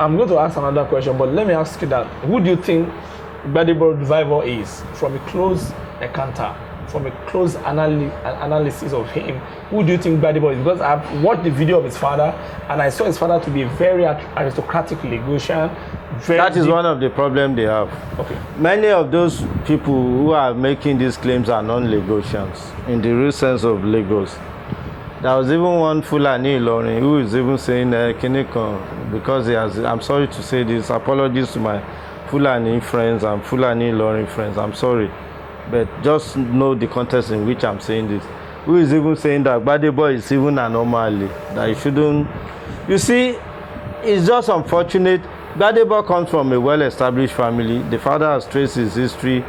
I'm going to ask another question, but let me ask you that. Who do you think Gbadebo Rhodes Vivour is? From a close encounter, from a close analysis of him, who do you think Gbadebo is? Because I've watched the video of his father, and I saw his father to be a very aristocratic Lagosian. That is one of the problems they have. Okay. Many of those people who are making these claims are non-Lagosians, in the real sense of Lagos. There was even one Fulani Ilorin who is even saying, Kiniko, because he has, I'm sorry to say this, apologies to my Fulani friends and Fulani Ilorin friends, I'm sorry. But just know the context in which I'm saying this. Who is even saying that Gbadebo is even an anomaly, that he shouldn't. You see, it's just unfortunate. Gbadebo comes from a well-established family. The father has traced his history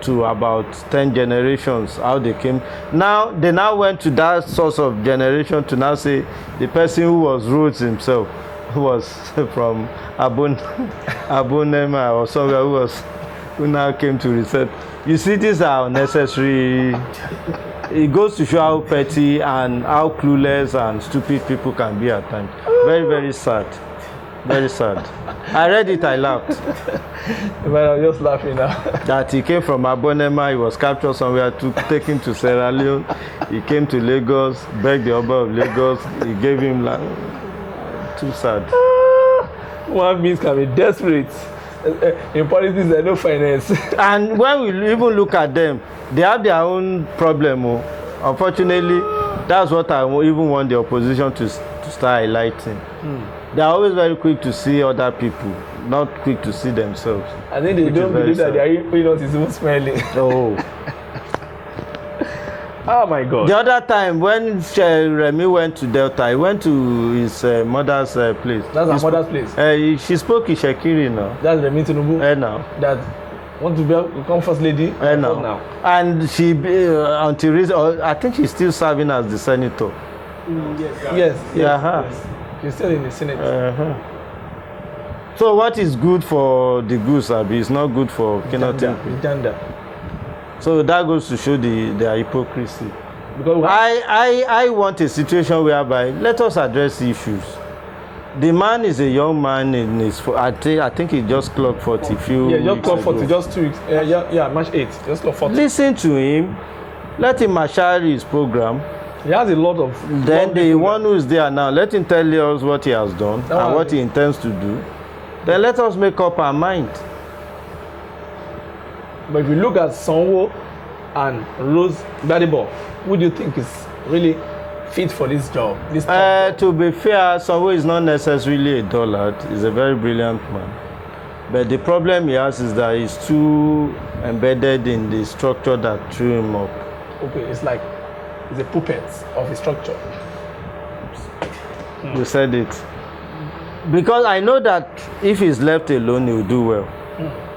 to about 10 generations, how they came. Now, they now went to that source of generation to now say the person who was Rhodes himself, who was from Abunema or somewhere, who now came to reset. You see, these are unnecessary. It goes to show how petty and how clueless and stupid people can be at times. Very, very sad. Very sad. I read it, I laughed. But I'm just laughing now. That he came from Abonema, he was captured somewhere, taken to Sierra Leone. He came to Lagos, begged the Oba of Lagos. He gave him land. Too sad. One means can be desperate. In politics, there's no finance. And when we even look at them, they have their own problem. Unfortunately, that's what I even want the opposition to start highlighting. They are always very quick to see other people, not quick to see themselves. I think they don't believe that their peanut is even smelling. Oh. Oh my God. The other time when Remy went to Delta, he went to his mother's place. That's her mother's place. She spoke in Shekiri now. That's Remy Tinubu. Now. That want to become first lady. Now. And she, until I think she's still serving as the senator. Yes. Yes. She's still in the Senate. So what is good for the goose, Abi, is not good for Jandor. So that goes to show their hypocrisy. Because I want a situation whereby let us address the issues. The man is a young man in his. I think he just clocked 40. Just clocked 40. Just 2 weeks. March 8th. Just clocked 40. Listen to him. Let him mature his program. He has a lot of. Then the one who is there now, let him tell us what he has done and what he intends to do. Then let us make up our mind. But if you look at Sanwo and Rhodes Gbadebo, who do you think is really fit for this job? To be fair, Sanwo is not necessarily a dullard. He's a very brilliant man. But the problem he has is that he's too embedded in the structure that threw him up. Okay, it's like he's a puppet of his structure. You said it. Because I know that if he's left alone, he will do well.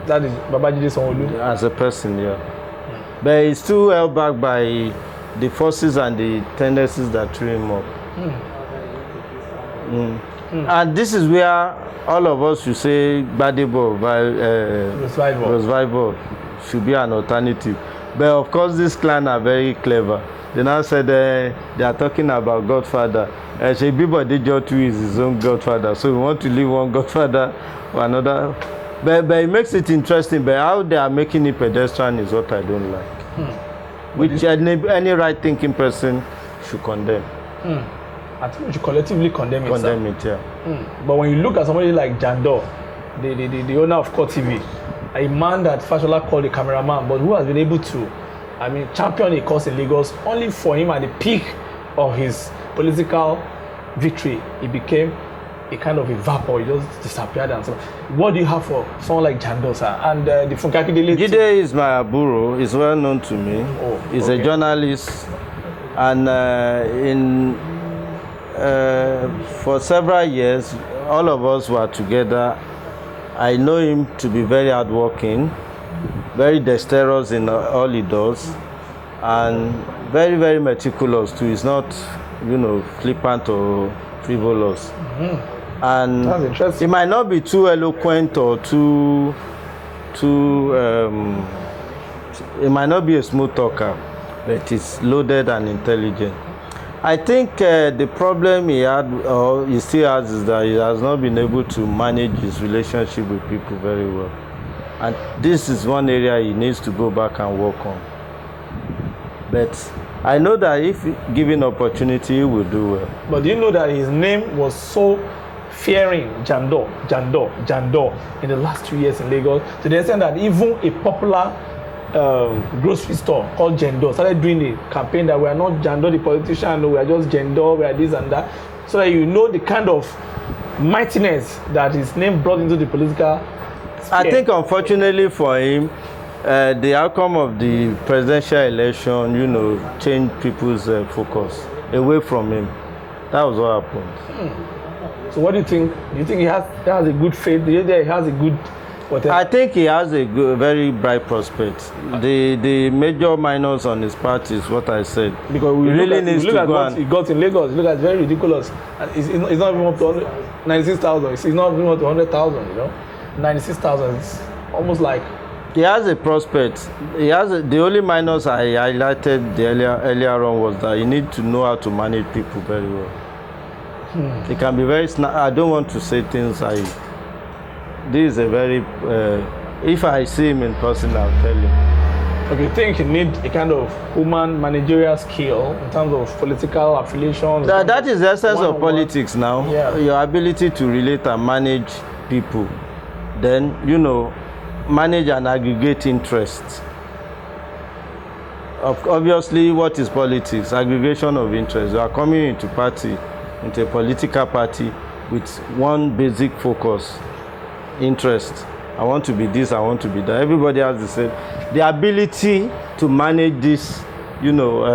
That is Babajide Sanwo-Olu. As a person, yeah. But he's too held back by the forces and the tendencies that threw him up. And this is where all of us should say Gbadebo Rhodes Vivour should be an alternative. But of course, this clan are very clever. They now said they are talking about Godfather. Shebibo Dejotu is his own Godfather. So we want to leave one Godfather for another. But it makes it interesting. But how they are making it pedestrian is what I don't like. Which any right-thinking person should condemn. I think we should collectively condemn it. Condemn it, yeah. But when you look at somebody like Jandor, the owner of Core TV, a man that Fashola called a cameraman, but who has been able to, champion a cause in Lagos, only for him at the peak of his political victory, he became a kind of a vapor. He just disappeared. And so, what do you have for someone like Jandor, sir? And the Funkaki Dele? Jide is my aburo. He's well known to me. He's a journalist, and for several years, all of us were together. I know him to be very hardworking, very dexterous in all he does, and very, very meticulous too. He's not, flippant or frivolous. And that's interesting. He might not be too eloquent or too he might not be a smooth talker, but he's loaded and intelligent. I think the problem he had, or he still has, is that he has not been able to manage his relationship with people very well. And this is one area he needs to go back and work on. But I know that if given opportunity, he will do well. But do you know that his name was so fearing, Jandor, in the last 2 years in Lagos, to the extent that even a popular grocery store called Jandor started doing a campaign that we are not Jandor the politician, no, we are just Jandor, we are this and that, so that you know the kind of mightiness that his name brought into the political sphere. I think unfortunately for him, the outcome of the presidential election, you know, changed people's focus away from him. That was what happened. So what do you think? Do you think he has a good faith? Do you think he has a good whatever? I think he has a good, very bright prospect. The major minus on his part is what I said. Because we really needs to go what he got in Lagos. Look at very ridiculous. And it's not even up to 96,000. It's not even up to 100,000. You know, 96,000 is almost like. He has a prospect. He has the only minus I highlighted earlier on was that he needs to know how to manage people very well. He can be very. I don't want to say things this is a very. If I see him in person, I'll tell him. Okay, you think you need a kind of human managerial skill in terms of political affiliations? That is the essence of politics now. Yeah. Your ability to relate and manage people. Then, you know, manage and aggregate interests. Obviously, what is politics? Aggregation of interests. You are coming into a political party with one basic focus, interest. I want to be this, I want to be that. Everybody has the same. The ability to manage this, you know,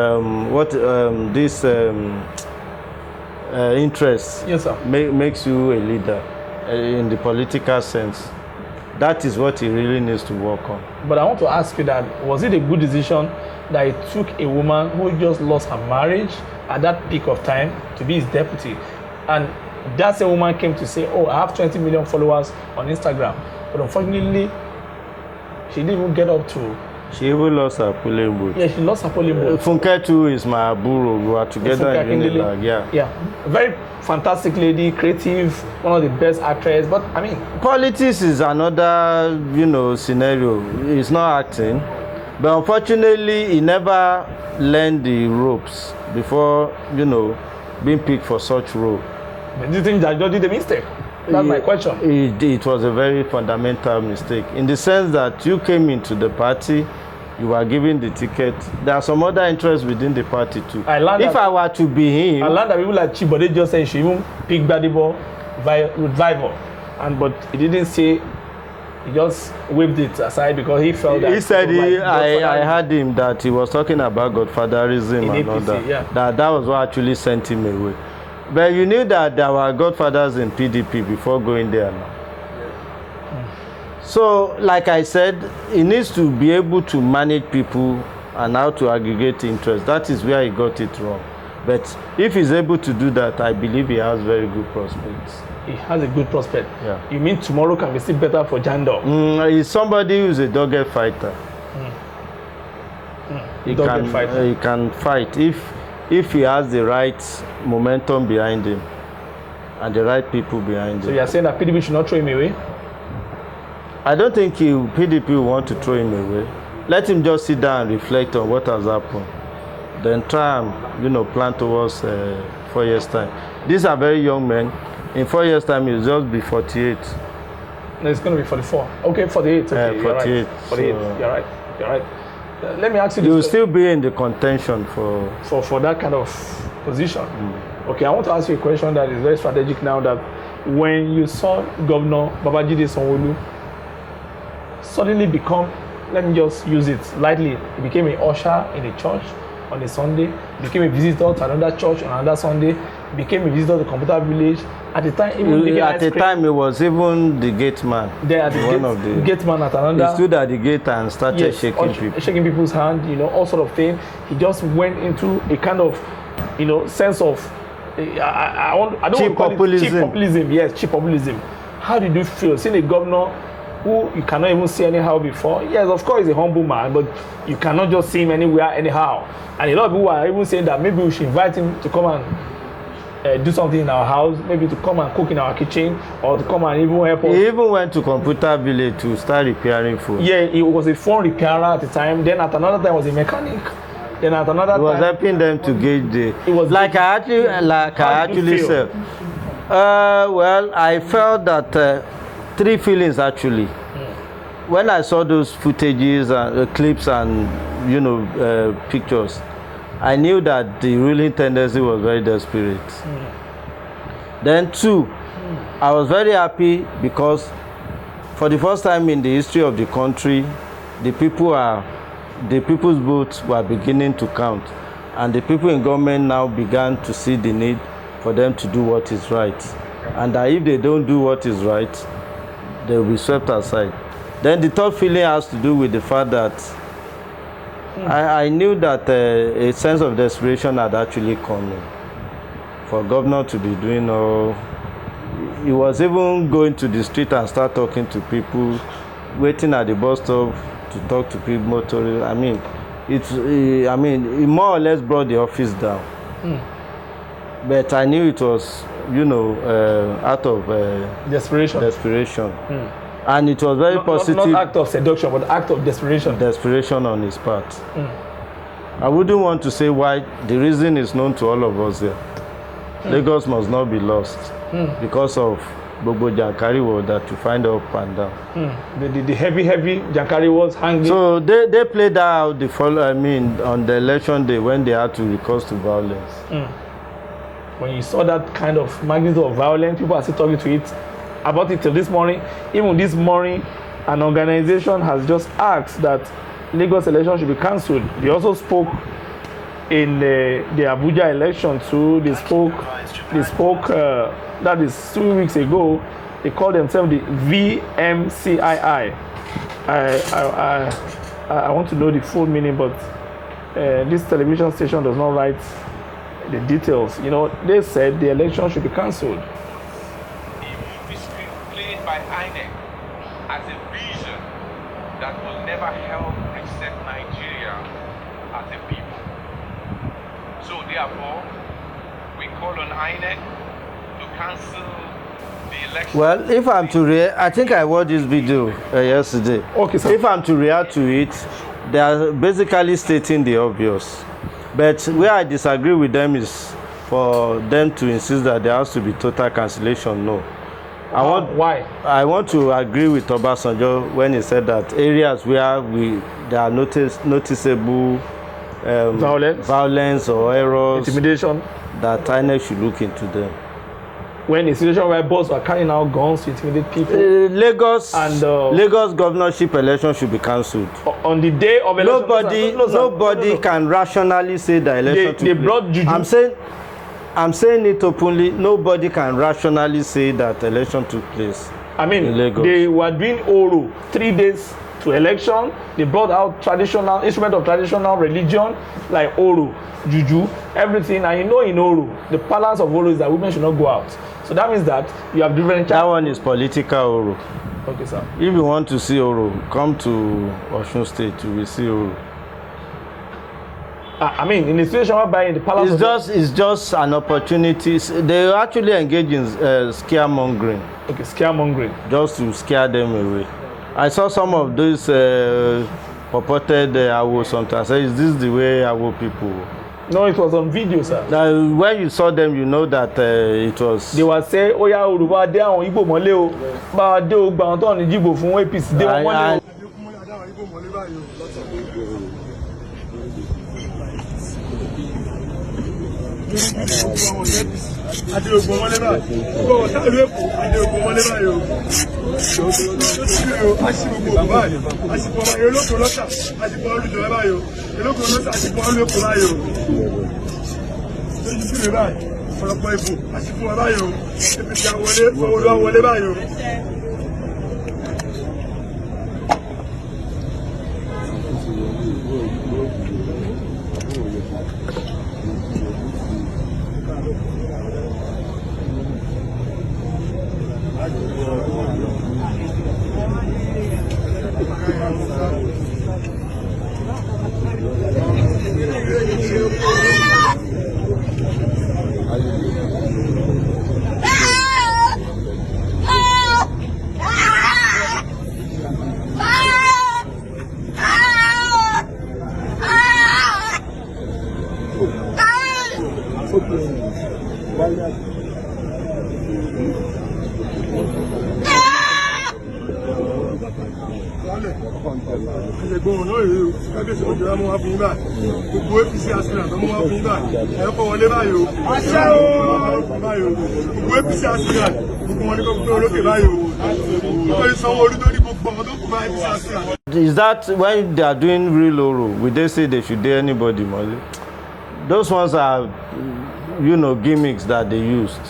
interests. Yes, sir. Makes you a leader in the political sense. That is what he really needs to work on. But I want to ask you that, was it a good decision that he took a woman who just lost her marriage at that peak of time to be his deputy? And that same woman came to say, oh, I have 20 million followers on Instagram. But unfortunately, she didn't even get up to. She even lost her polling booth. Yeah, she lost her polling booth. Funke too is my aburo. We were together in Unilag. Yeah. Very fantastic lady, creative, one of the best actresses. But I mean, politics is another, you know, scenario. It's not acting. But unfortunately, he never learned the ropes before, you know, being picked for such role. Do you think Jandor did a mistake? That's my question. It was a very fundamental mistake in the sense that you came into the party, you were given the ticket. There are some other interests within the party too. If I were to be him, I learned that people like Gbadebo just said she even pick Gbadebo Rhodes Vivour, but he didn't say. He just waved it aside because he felt that. He said I heard him that he was talking about godfatherism and all that. Yeah. That was what actually sent him away. But you knew that there were godfathers in PDP before going there now. So, like I said, he needs to be able to manage people and how to aggregate interest. That is where he got it wrong. But if he's able to do that, I believe he has very good prospects. He has a good prospect. Yeah. You mean tomorrow can be still better for Jandor? He's somebody who's a dogged fighter. He can fight if he has the right momentum behind him and the right people behind him. So you are saying that PDP should not throw him away? I don't think PDP will want to throw him away. Let him just sit down and reflect on what has happened. Then try and, you know, plan towards 4 years' time. These are very young men. In 4 years' time, he'll just be 48. No, it's going to be 44. Okay, 48. Okay, 48. You're right. 48. So, you're right. Let me ask you this. You will still be in the contention for that kind of position. Okay, I want to ask you a question that is very strategic now. That when you saw Governor Babajide Sanwo-Olu suddenly become, let me just use it lightly, he became an usher in a church on a Sunday, became a visitor to another church on another Sunday, became a visitor to the Computer Village. At the time, it was even the gate man. There at the gate man at another. He stood at the gate and started shaking people's hand, you know, all sort of things. He just went into a kind of, you know, sense of, I don't want to call it cheap populism. Yes, cheap populism. How did you feel seeing a governor who you cannot even see anyhow before. Yes, of course, he's a humble man, but you cannot just see him anywhere, anyhow. And a lot of people are even saying that maybe we should invite him to come and do something in our house, maybe to come and cook in our kitchen, or to come and even help us. He even went to Computer Village to start repairing phone. Yeah, he was a phone repairer at the time. Then at another time was a mechanic. Then at another time, he was helping them to gauge the. It was like I actually said. Well, I felt that three feelings actually. When I saw those footages and clips and pictures, I knew that the ruling tendency was very desperate. Then two, I was very happy because for the first time in the history of the country, the people's votes were beginning to count, and the people in government now began to see the need for them to do what is right, and that if they don't do what is right, they will be swept aside. Then the third feeling has to do with the fact that I knew that a sense of desperation had actually come in for governor to be doing all. He was even going to the street and start talking to people, waiting at the bus stop to talk to people, motorists. I mean, he more or less brought the office down. But I knew it was, out of desperation. And it was very positive. Not act of seduction, but act of desperation. Desperation on his part. I wouldn't want to say why. The reason is known to all of us here. Lagos must not be lost because of Gbogbo Jankari that you find up and down. The heavy Jankari was hanging. So they played that out on the election day when they had to recourse to violence. When you saw that kind of magnitude of violence, people are still talking to it about it till this morning. Even this morning, an organization has just asked that Lagos election should be cancelled. They also spoke in the Abuja election too. They spoke. That is 2 weeks ago. They called themselves the VMCII. I want to know the full meaning, but this television station does not write the details. They said the election should be cancelled. By INEC as a vision that will never help except Nigeria as a people. So therefore, we call on INEC to cancel the election. Well, if I'm to I think I watched this video yesterday. Okay, sir. If I'm to react to it, they are basically stating the obvious. But where I disagree with them is for them to insist that there has to be total cancellation. No. Why? I want to agree with Obasanjo when he said that areas where there are noticeable violence or errors, intimidation, that INEC should look into them. When a situation where boys were carrying out guns to intimidate people, Lagos governorship election should be cancelled. On the day of election, nobody can rationally say the election they brought juju. I'm saying it openly. Nobody can rationally say that election took place. I mean, in Lagos. They were doing Oro 3 days to election. They brought out traditional instrument of traditional religion like Oro, juju, everything. And in Oro, the balance of Oro is that women should not go out. So that means that you have different. That one is political Oro. Okay, sir. If you want to see Oro, come to Osun State. You will see Oro. In the situation whereby in the palace, it's just an opportunity. They actually engage in scaremongering. Okay, scaremongering. Just to scare them away. I saw some of those purported Awo sometimes. I said, is this the way Awo people? No, it was on video, sir. Now, when you saw them, you know that it was. They were saying, "Oh yeah, Yoruba de àwọn Igbo mọ́lé o, bá de o gba àwọn tó ní dìbò fún APC de wọ́n mọ́lé o." Adéogun wọlé báyìí. Gbogbo ọ̀tá ìlú Èkó, Adéogun wọlé báyìí o. Aṣígbogbo báyìí. Aṣígbogbo ọmọ olóko lọ́tà, aṣígbogbo olùjọ báyìí o. Olóko lọ́tà, aṣígbogbo olóko báyìí o. Lójú sí mi báyìí, ọ̀pọ̀lọpọ̀ ìbò, aṣígbogbo báyìí o. Ebi ti wọlé, owó wọlé báyìí o. Is that when they are doing real Oro, would they say they should dare anybody, Molly? Those ones are, you know, gimmicks that they used.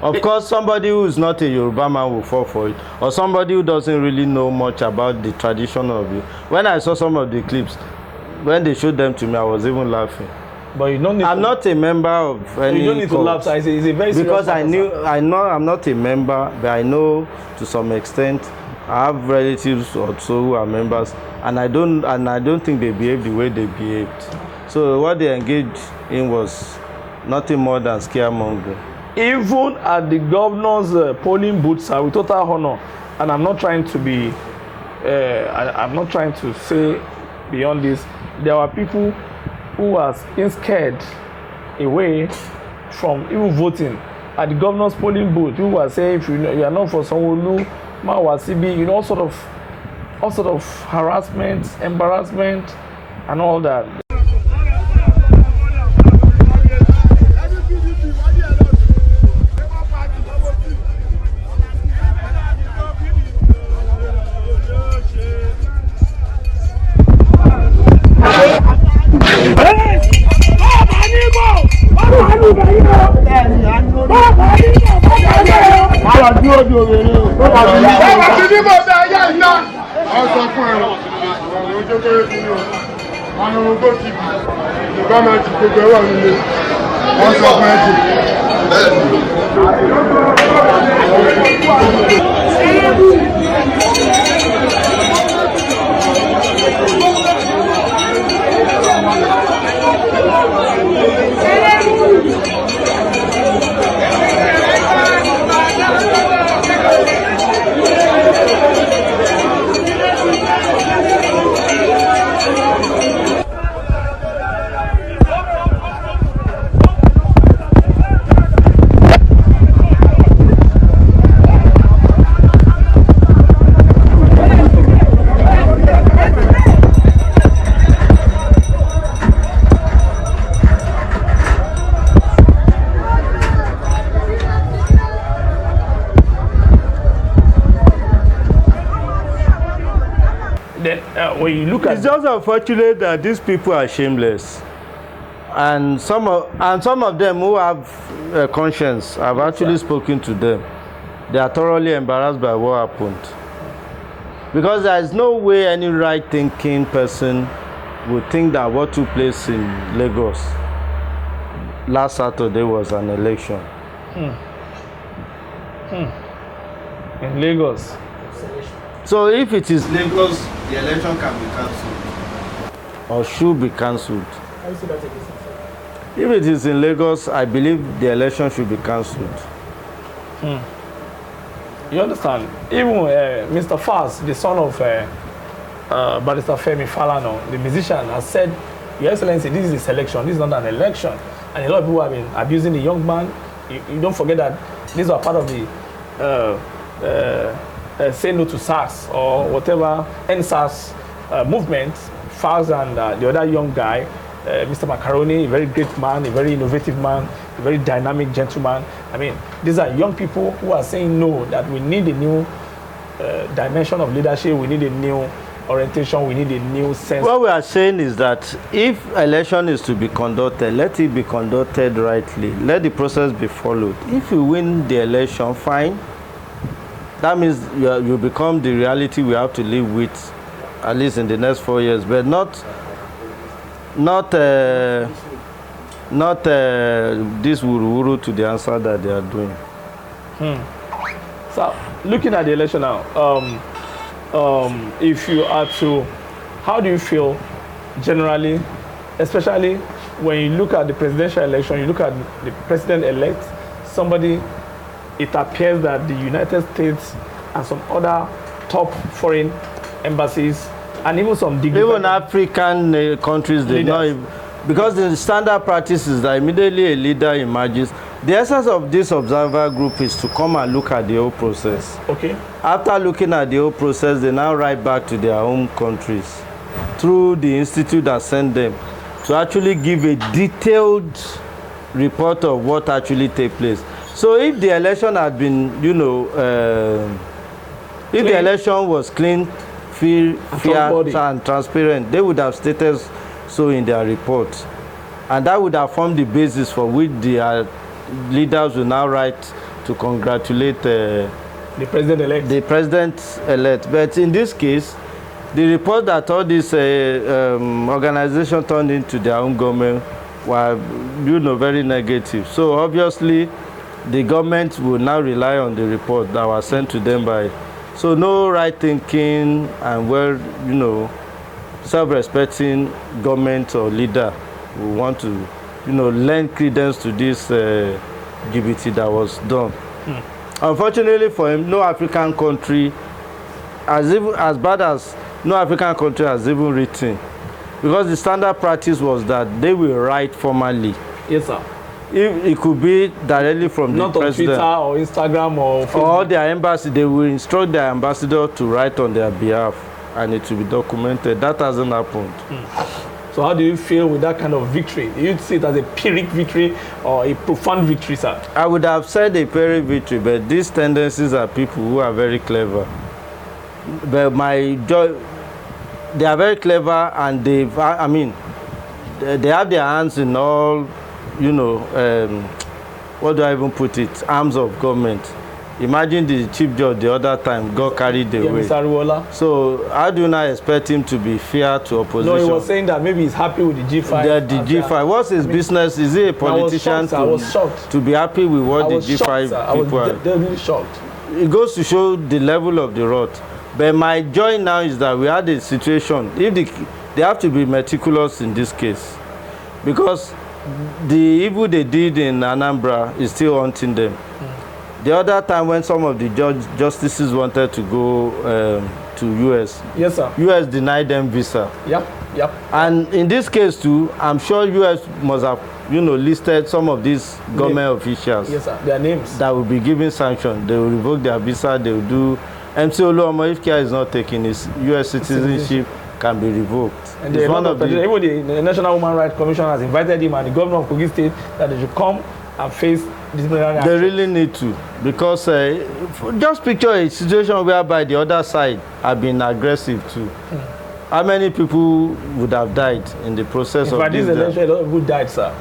Of course, somebody who is not a Yoruba man will fall for it, or somebody who doesn't really know much about the tradition of it. When I saw some of the clips, when they showed them to me, I was even laughing. But you don't need I'm not a member of any. You don't need to laugh. So it's a very serious because I matter, know I'm not a member, but I know to some extent I have relatives also who are members, and I don't think they behave the way they behaved. So what they engaged in was nothing more than scaremongering. Even at the governor's polling booths, with total honor, and I'm not trying to be, I'm not trying to say beyond this, there were people who was scared away from even voting at the governor's polling booth, who was saying, if you are not for Sanwo-Olu, Mawasibi, you know, all sort of harassment, embarrassment, and all that. When you look at it's just unfortunate that these people are shameless, and some of them who have a conscience, I've actually spoken to them. They are thoroughly embarrassed by what happened, because there is no way any right-thinking person would think that what took place in Lagos last Saturday was an election. in Lagos. So if it is Lagos, the election can be cancelled or should be cancelled. If it is in Lagos, I believe the election should be cancelled. You understand? Even Mr. Faz, the son of Barrister Femi Falana, the musician, has said, Your Excellency, this is a selection, this is not an election. And a lot of people have been abusing the young man. You don't forget that these are part of the say no to SARS or whatever, NSARS movement. Faz and the other young guy, Mr. Macaroni, a very great man, a very innovative man, a very dynamic gentleman. I mean, these are young people who are saying no, that we need a new dimension of leadership, we need a new orientation, we need a new sense. What we are saying is that if election is to be conducted, let it be conducted rightly. Let the process be followed. If you win the election, fine. That means you become the reality we have to live with, at least in the next 4 years, but not this wuru to the answer that they are doing. So, looking at the election now, if you are to, how do you feel generally, especially when you look at the presidential election, you look at the president-elect, somebody, it appears that the United States and some other top foreign embassies and even some even African countries, Because the standard practice is that immediately a leader emerges, the essence of this observer group is to come and look at the whole process. Okay. After looking at the whole process, they now write back to their home countries through the institute that sent them to actually give a detailed report of what actually take place. So if the election had been, if the election was clean, fair and transparent, they would have stated so in their report. And that would have formed the basis for which the leaders will now write to congratulate the president-elect. The president-elect. But in this case, the report that all these organizations turned into their own government were, very negative. So obviously, the government will now rely on the report that was sent to them by. So no right thinking and self-respecting government or leader will want to, lend credence to this GBT that was done. Unfortunately for him, no African country, as bad as no African country has even written, because the standard practice was that they will write formally. Yes, sir. If it could be directly from the president. Not on Twitter or Instagram or Facebook. Or their embassy, they will instruct their ambassador to write on their behalf, and it will be documented. That hasn't happened. So how do you feel with that kind of victory? Do you see it as a Pyrrhic victory or a profound victory, sir? I would have said a Pyrrhic victory, but these tendencies are people who are very clever. But they are very clever, and they have their hands in all, what do I even put it? Arms of government. Imagine the chief judge the other time got carried away. So how do you not expect him to be fair to opposition? No, he was saying that maybe he's happy with the G5. The G5. What's his business? Is he a politician I was shocked. To be happy with what the G5 people are? I was definitely shocked. It goes to show the level of the rot. But my joy now is that we had a situation. If they have to be meticulous in this case, because the evil they did in Anambra is still haunting them. The other time when some of the justices wanted to go to US, yes, sir. US denied them visa. Yep. And in this case too, I'm sure US must have, listed some of these government officials. Yes, sir. Their names. That will be given sanction. They will revoke their visa. They will do. MC Oluomo, if care is not taken, his US citizenship can be revoked. And even the National Human Rights Commission has invited him and the governor of Kogi State that they should come and face disciplinary action. They really need to, because just picture a situation whereby the other side have been aggressive too. How many people would have died in the process of this election? A lot of people died, sir.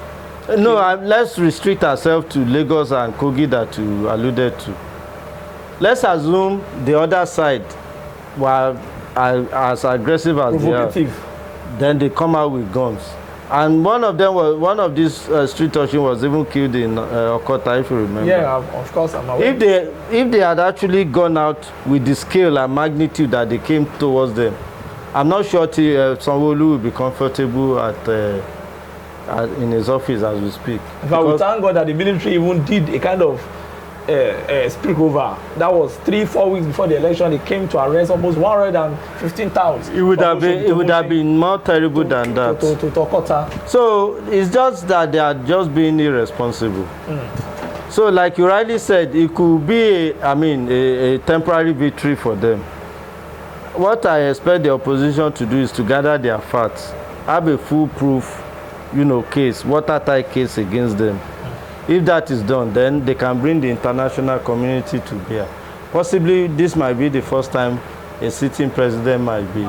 No, let's restrict ourselves to Lagos and Kogi that you alluded to. Let's assume the other side were as aggressive as they are. Then they come out with guns. And one of these street urchins was even killed in Okota, if you remember. Yeah, of course I'm aware. If they had actually gone out with the scale and magnitude that they came towards them, I'm not sure Sanwo-Olu will be comfortable in his office as we speak. In fact, we thank God that the military even did a kind of speak over. That was 3-4 weeks before the election. They came to arrest almost 115,000. It would have been more terrible than that. To Okota. So it's just that they are just being irresponsible. So like you rightly said, it could be a temporary victory for them. What I expect the opposition to do is to gather their facts, have a foolproof, case, watertight case against them. If that is done, then they can bring the international community to bear. Possibly this might be the first time a sitting president might be.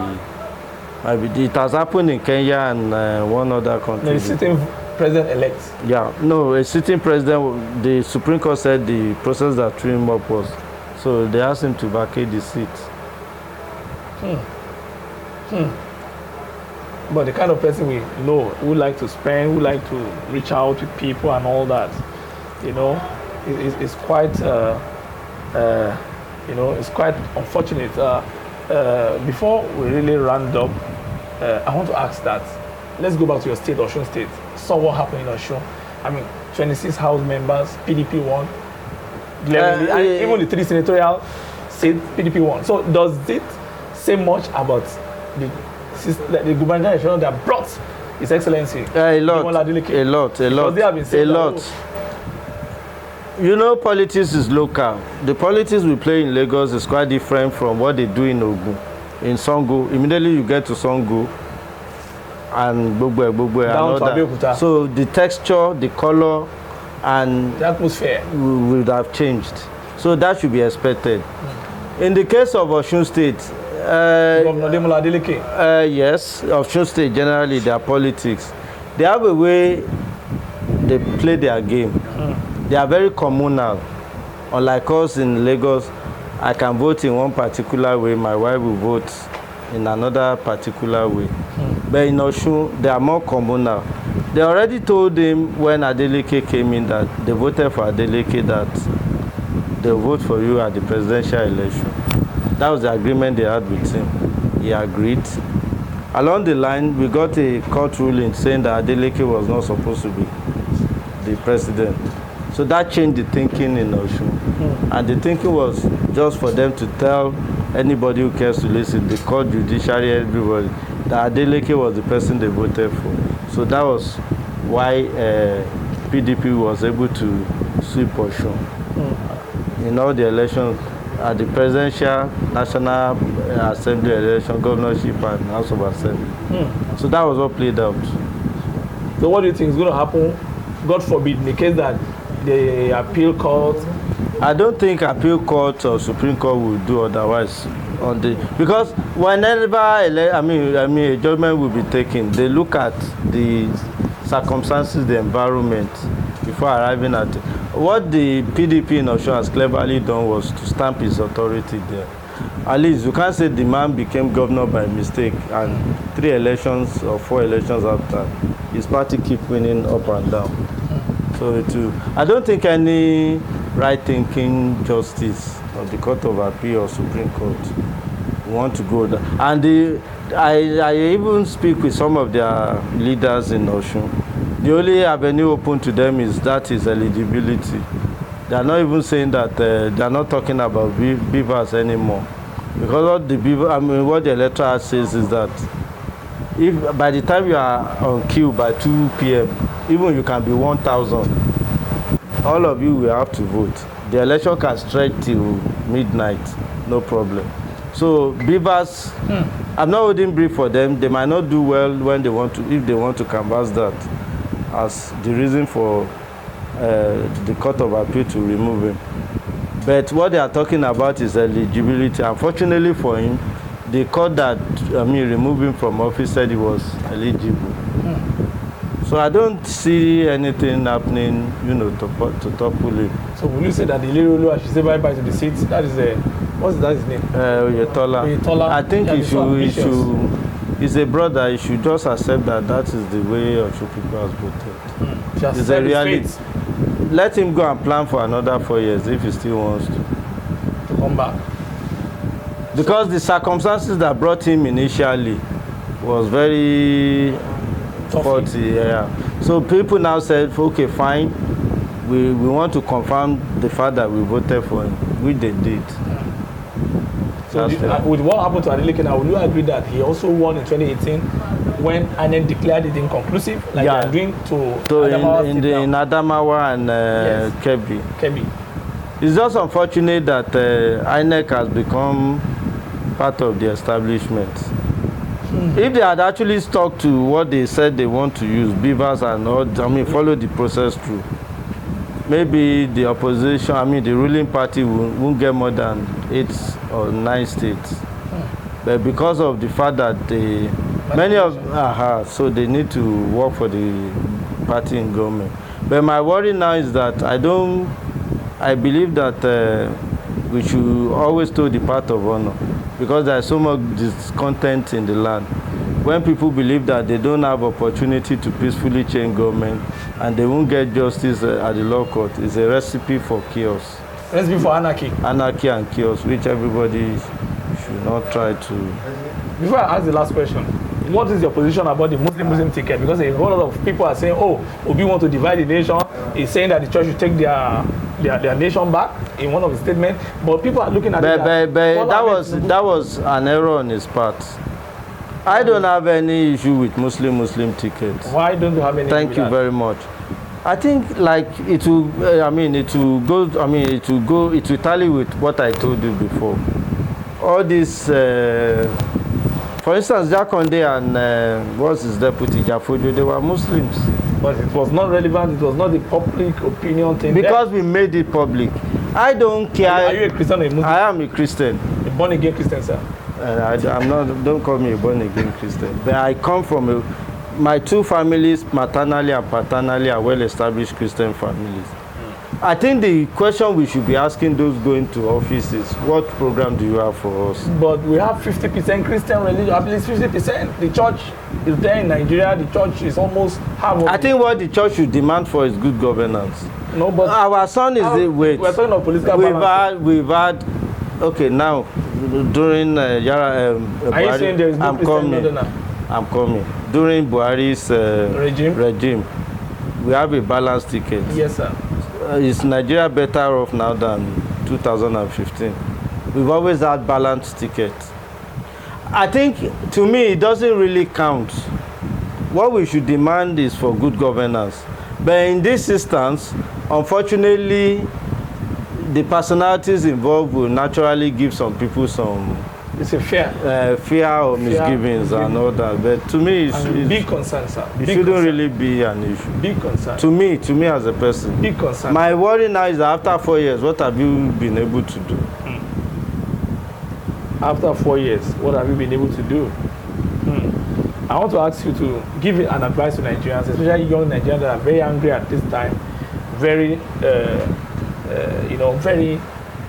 It has happened in Kenya and one other country. The sitting president-elect. Yeah, no, a sitting president. The Supreme Court said the process that threw him up was, so they asked him to vacate the seat. But the kind of person we know, who like to spend, who like to reach out to people and all that, it's quite, it's quite unfortunate. Before we really round up, I want to ask that. Let's go back to your state, Osun State. Saw what happened in Osun. 26 House members, PDP won. Even the 3 senatorial seats, PDP won. So does it say much about the gubernatorial election that brought His Excellency. A lot. Because they have been saying You know, politics is local. The politics we play in Lagos is quite different from what they do in Ogun. In Sango, immediately you get to Sango and Gbogbo and all that. So the texture, the color, and the atmosphere would have changed. So that should be expected. In the case of Osun State, yes, Osun State generally, their politics, they have a way they play their game. They are very communal. Unlike us in Lagos, I can vote in one particular way, my wife will vote in another particular way. But in Osun, they are more communal. They already told him when Adeleke came in that they voted for Adeleke, that they'll vote for you at the presidential election. That was the agreement they had with him. He agreed. Along the line, we got a court ruling saying that Adeleke was not supposed to be the president. So that changed the thinking in Osun. And the thinking was just for them to tell anybody who cares to listen, the court, judiciary, everybody, that Adeleke was the person they voted for. So that was why PDP was able to sweep Osun in all the elections, at the presidential, national assembly election, governorship, and House of Assembly. So that was what played out. So what do you think is going to happen, God forbid, in the case that the appeal court? I don't think appeal court or Supreme Court will do otherwise on the, because whenever a judgment will be taken, they look at the circumstances, the environment before arriving at it. What the PDP in Osun has cleverly done was to stamp his authority there. At least you can't say the man became governor by mistake, and 3 elections or 4 elections after, his party keep winning up and down. So I don't think any right-thinking justice of the Court of Appeal or Supreme Court want to go there. And I even speak with some of their leaders in Osun. The only avenue open to them is eligibility. They are not even saying that they are not talking about beavers anymore. Because what the electoral says is that if by the time you are on queue by 2 p.m., even you can be 1,000, all of you will have to vote. The election can stretch till midnight, no problem. So beavers, I'm not holding brief for them. They might not do well when they want to, if they want to canvass that as the reason for the Court of Appeal to remove him. But what they are talking about is eligibility. Unfortunately for him, the court that removed him from office said he was eligible. So I don't see anything happening, to topple him. So will you say that the Olaolu should say bye-bye to the seat? That is what's that his name? Oyetola. I think he should. He's a brother. He should just accept that is the way Osun people has voted. It's a reality. Let him go and plan for another 4 years if he still wants to come back. Because the circumstances that brought him initially was very faulty. Yeah. So people now said, okay, fine, we want to confirm the fact that we voted for him, which they did. So with what happened to Adeleke now, would you agree that he also won in 2018 when Ahmed declared it inconclusive, like they are doing to Adamawa in Adamawa and yes. Kebbi? It's just unfortunate that INEC has become part of the establishment. If they had actually stuck to what they said they want to use, beavers and all, follow the process through, maybe the opposition, the ruling party won't get more than 8 or 9 states. But because of the fact that so they need to work for the party in government. But my worry now is that I believe that we should always do the path of honor, because there is so much discontent in the land. When people believe that they don't have opportunity to peacefully change government and they won't get justice at the law court, it's a recipe for chaos. Recipe for anarchy. Anarchy and chaos, which everybody should not try to. Before I ask the last question, what is your position about the Muslim ticket? Because a whole lot of people are saying, oh, Obi want to divide the nation. He's saying that the church should take their nation back in one of his statements. But people are looking at that was an error on his part. I don't have any issue with Muslim tickets. Why don't you have any? Thank you very much. I think like it will. It will tally with what I told you before. All this, for instance, Jakonde and what's his deputy Jafojo, they were Muslims. But it was not relevant. It was not the public opinion thing. Because we made it public. I don't care. Are you a Christian or a Muslim? I am a Christian. A born again Christian, sir. I'm not. Don't call me a born again Christian. But I come from my two families, maternally and paternally, are well-established Christian families. I think the question we should be asking those going to office is, what program do you have for us? But we have 50% Christian religion, at least 50%. The church is there in Nigeria. The church is almost half of I think what the church should demand for is good governance. No, but our son is the wait. We're talking of political balance. We've had. Okay, now during are you saying there is no Christian governor? I'm coming. During Buhari's regime, we have a balanced ticket. Yes, sir. Is Nigeria better off now than 2015? We've always had balanced tickets. I think, to me, it doesn't really count. What we should demand is for good governance. But in this instance, unfortunately, the personalities involved will naturally give some people some it's a fear or misgivings and all that. But to me, it's big concern, sir. It shouldn't really be an issue. Big concern. To me as a person. Big concern. My worry now is that after 4 years, what have you been able to do? After 4 years, what have you been able to do? I want to ask you to give an advice to Nigerians, especially young Nigerians that are very angry at this time, very, very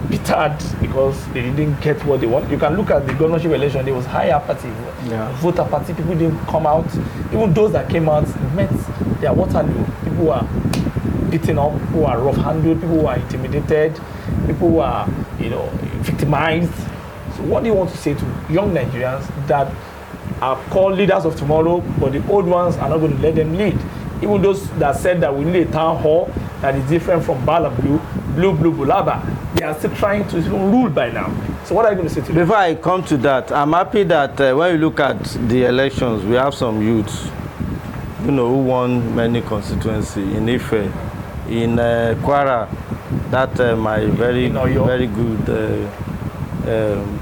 bittered because they didn't get what they want. You can look at the governorship election, there was high apathy, voter apathy, people didn't come out. Even those that came out met their Waterloo. People were beaten up, people were rough-handled, people were intimidated, people were, victimized. So what do you want to say to young Nigerians that are called leaders of tomorrow, but the old ones are not going to let them lead? Even those that said that we need a town hall that is different from Bala Blue, Bulaba, they are still trying to rule by now. So what are you going to say to them? Before I come to that, I'm happy that when you look at the elections, we have some youths, who won many constituencies in Ife, in Kwara, that my very good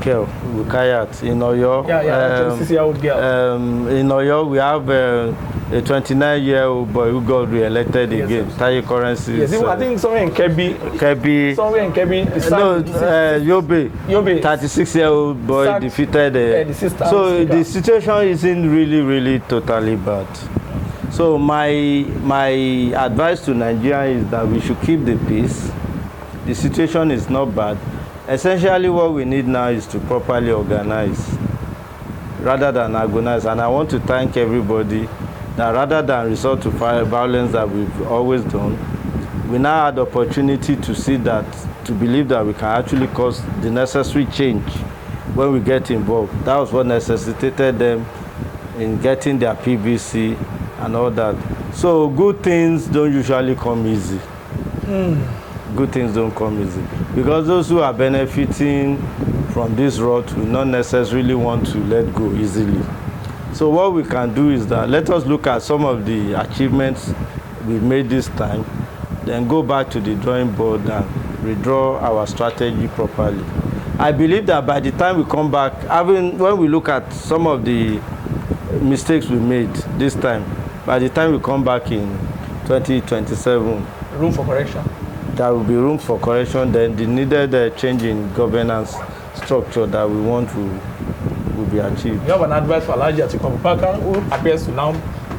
girl, Rukayat, in Oyo. 26-year-old girl. In Oyo, we have a 29-year-old boy who got re-elected again. Taye Currency. Yes, I think somewhere in Kebbi. Somewhere in Kebbi. Yobe. 36-year-old boy defeated. So the situation isn't really totally bad. So my advice to Nigeria is that we should keep the peace. The situation is not bad. Essentially, what we need now is to properly organize rather than agonize. And I want to thank everybody that rather than resort to violence that we've always done, we now had the opportunity to see that, to believe that we can actually cause the necessary change when we get involved. That was what necessitated them in getting their PVC and all that. So good things don't usually come easy. Good things don't come easy. Because those who are benefiting from this route will not necessarily want to let go easily. So what we can do is that let us look at some of the achievements we've made this time, then go back to the drawing board and redraw our strategy properly. I believe that by the time we come back, when we look at some of the mistakes we made this time, by the time we come back in 2027, room for correction. There will be room for correction. Then the needed change in governance structure that we want will be achieved. You have an advice for Alhaji Atiku Abubakar, who appears to now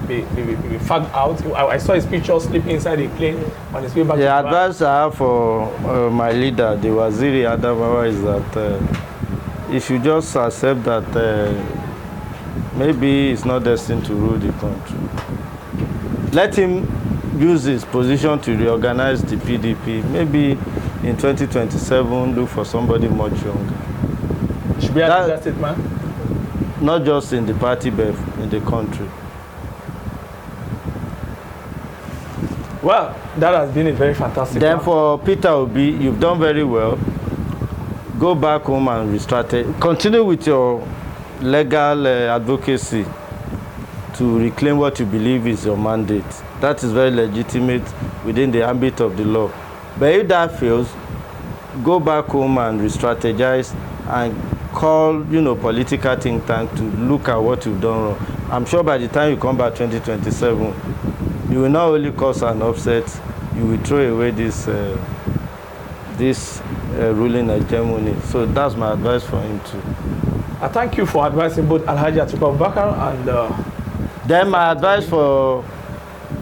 be fagged out. I saw his picture sleeping inside a plane on his way back. The advice I have for my leader, the Waziri Adamawa, is that he should just accept that maybe he's not destined to rule the country. Let him use his position to reorganize the PDP. Maybe in 2027, look for somebody much younger. Should be that statement? Not just in the party, but in the country. Well, that has been a very fantastic Then for Peter Obi, you've done very well. Go back home and restrategize. Continue with your legal advocacy to reclaim what you believe is your mandate. That is very legitimate within the ambit of the law. But if that fails, go back home and re-strategize and call, political think tank to look at what you've done wrong. I'm sure by the time you come back 2027, you will not only cause an upset, you will throw away this ruling hegemony. So that's my advice for him too. I thank you for advising both Alhaji Atiku Abubakar and then my advice for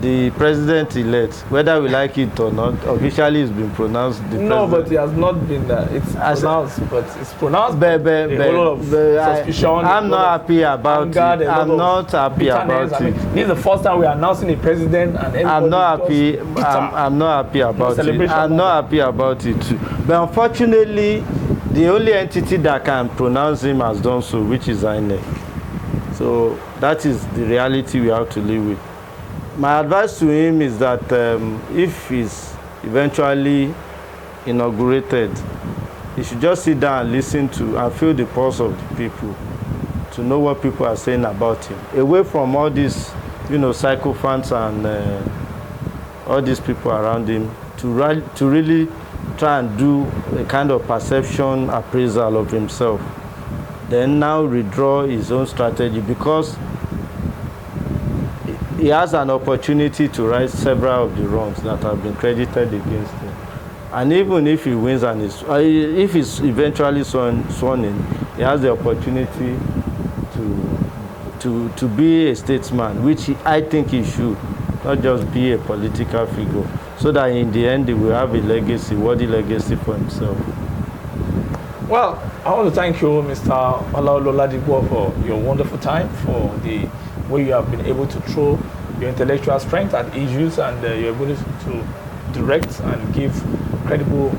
the president-elect, whether we like it or not, officially it's been pronounced the no, president. but it has not been it's pronounced, but it's pronounced. I'm not happy about it. I'm not happy about it. This is the first time we are announcing a president, and I'm not happy. I'm not happy about it. I'm not happy about it too. But unfortunately, the only entity that can pronounce him has done so, which is INEC. So that is the reality we have to live with. My advice to him is that if he's eventually inaugurated, he should just sit down and listen to and feel the pulse of the people, to know what people are saying about him, away from all these, sycophants and all these people around him, to really try and do a kind of perception appraisal of himself. Then now redraw his own strategy, because he has an opportunity to right several of the wrongs that have been credited against him. And even if he wins and if he's eventually sworn in, he has the opportunity to be a statesman, which I think he should, not just be a political figure, so that in the end he will have a legacy, worthy legacy for himself. Well, I want to thank you, Mr. Olaolu Oladipo, for your wonderful time, for the way you have been able to throw your intellectual strength at issues, and your ability to direct and give credible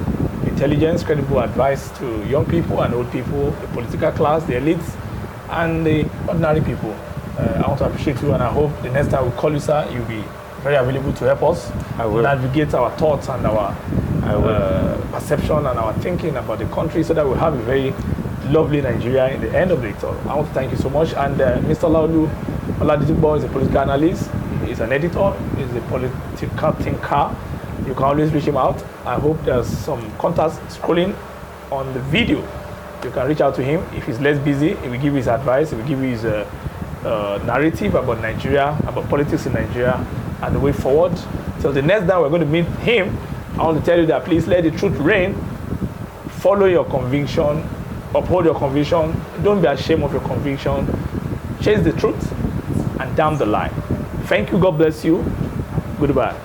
intelligence, credible advice to young people and old people, the political class, the elites, and the ordinary people. I want to appreciate you, and I hope the next time we call you, sir, you'll be very available to help us navigate our thoughts and our perception and our thinking about the country, so that we have a very lovely Nigeria in the end of it all. I want to thank you so much. And Mr. Olaolu Oladipo is a political analyst, he's an editor, he's a political thinker. You can always reach him out. I hope there's some contacts scrolling on the video. You can reach out to him. If he's less busy, he will give you his advice, he will give you his narrative about Nigeria, about politics in Nigeria, and the way forward. So the next time we're going to meet him, I want to tell you that please let the truth reign. Follow your conviction, uphold your conviction. Don't be ashamed of your conviction. Chase the truth and damn the lie. Thank you. God bless you. Goodbye.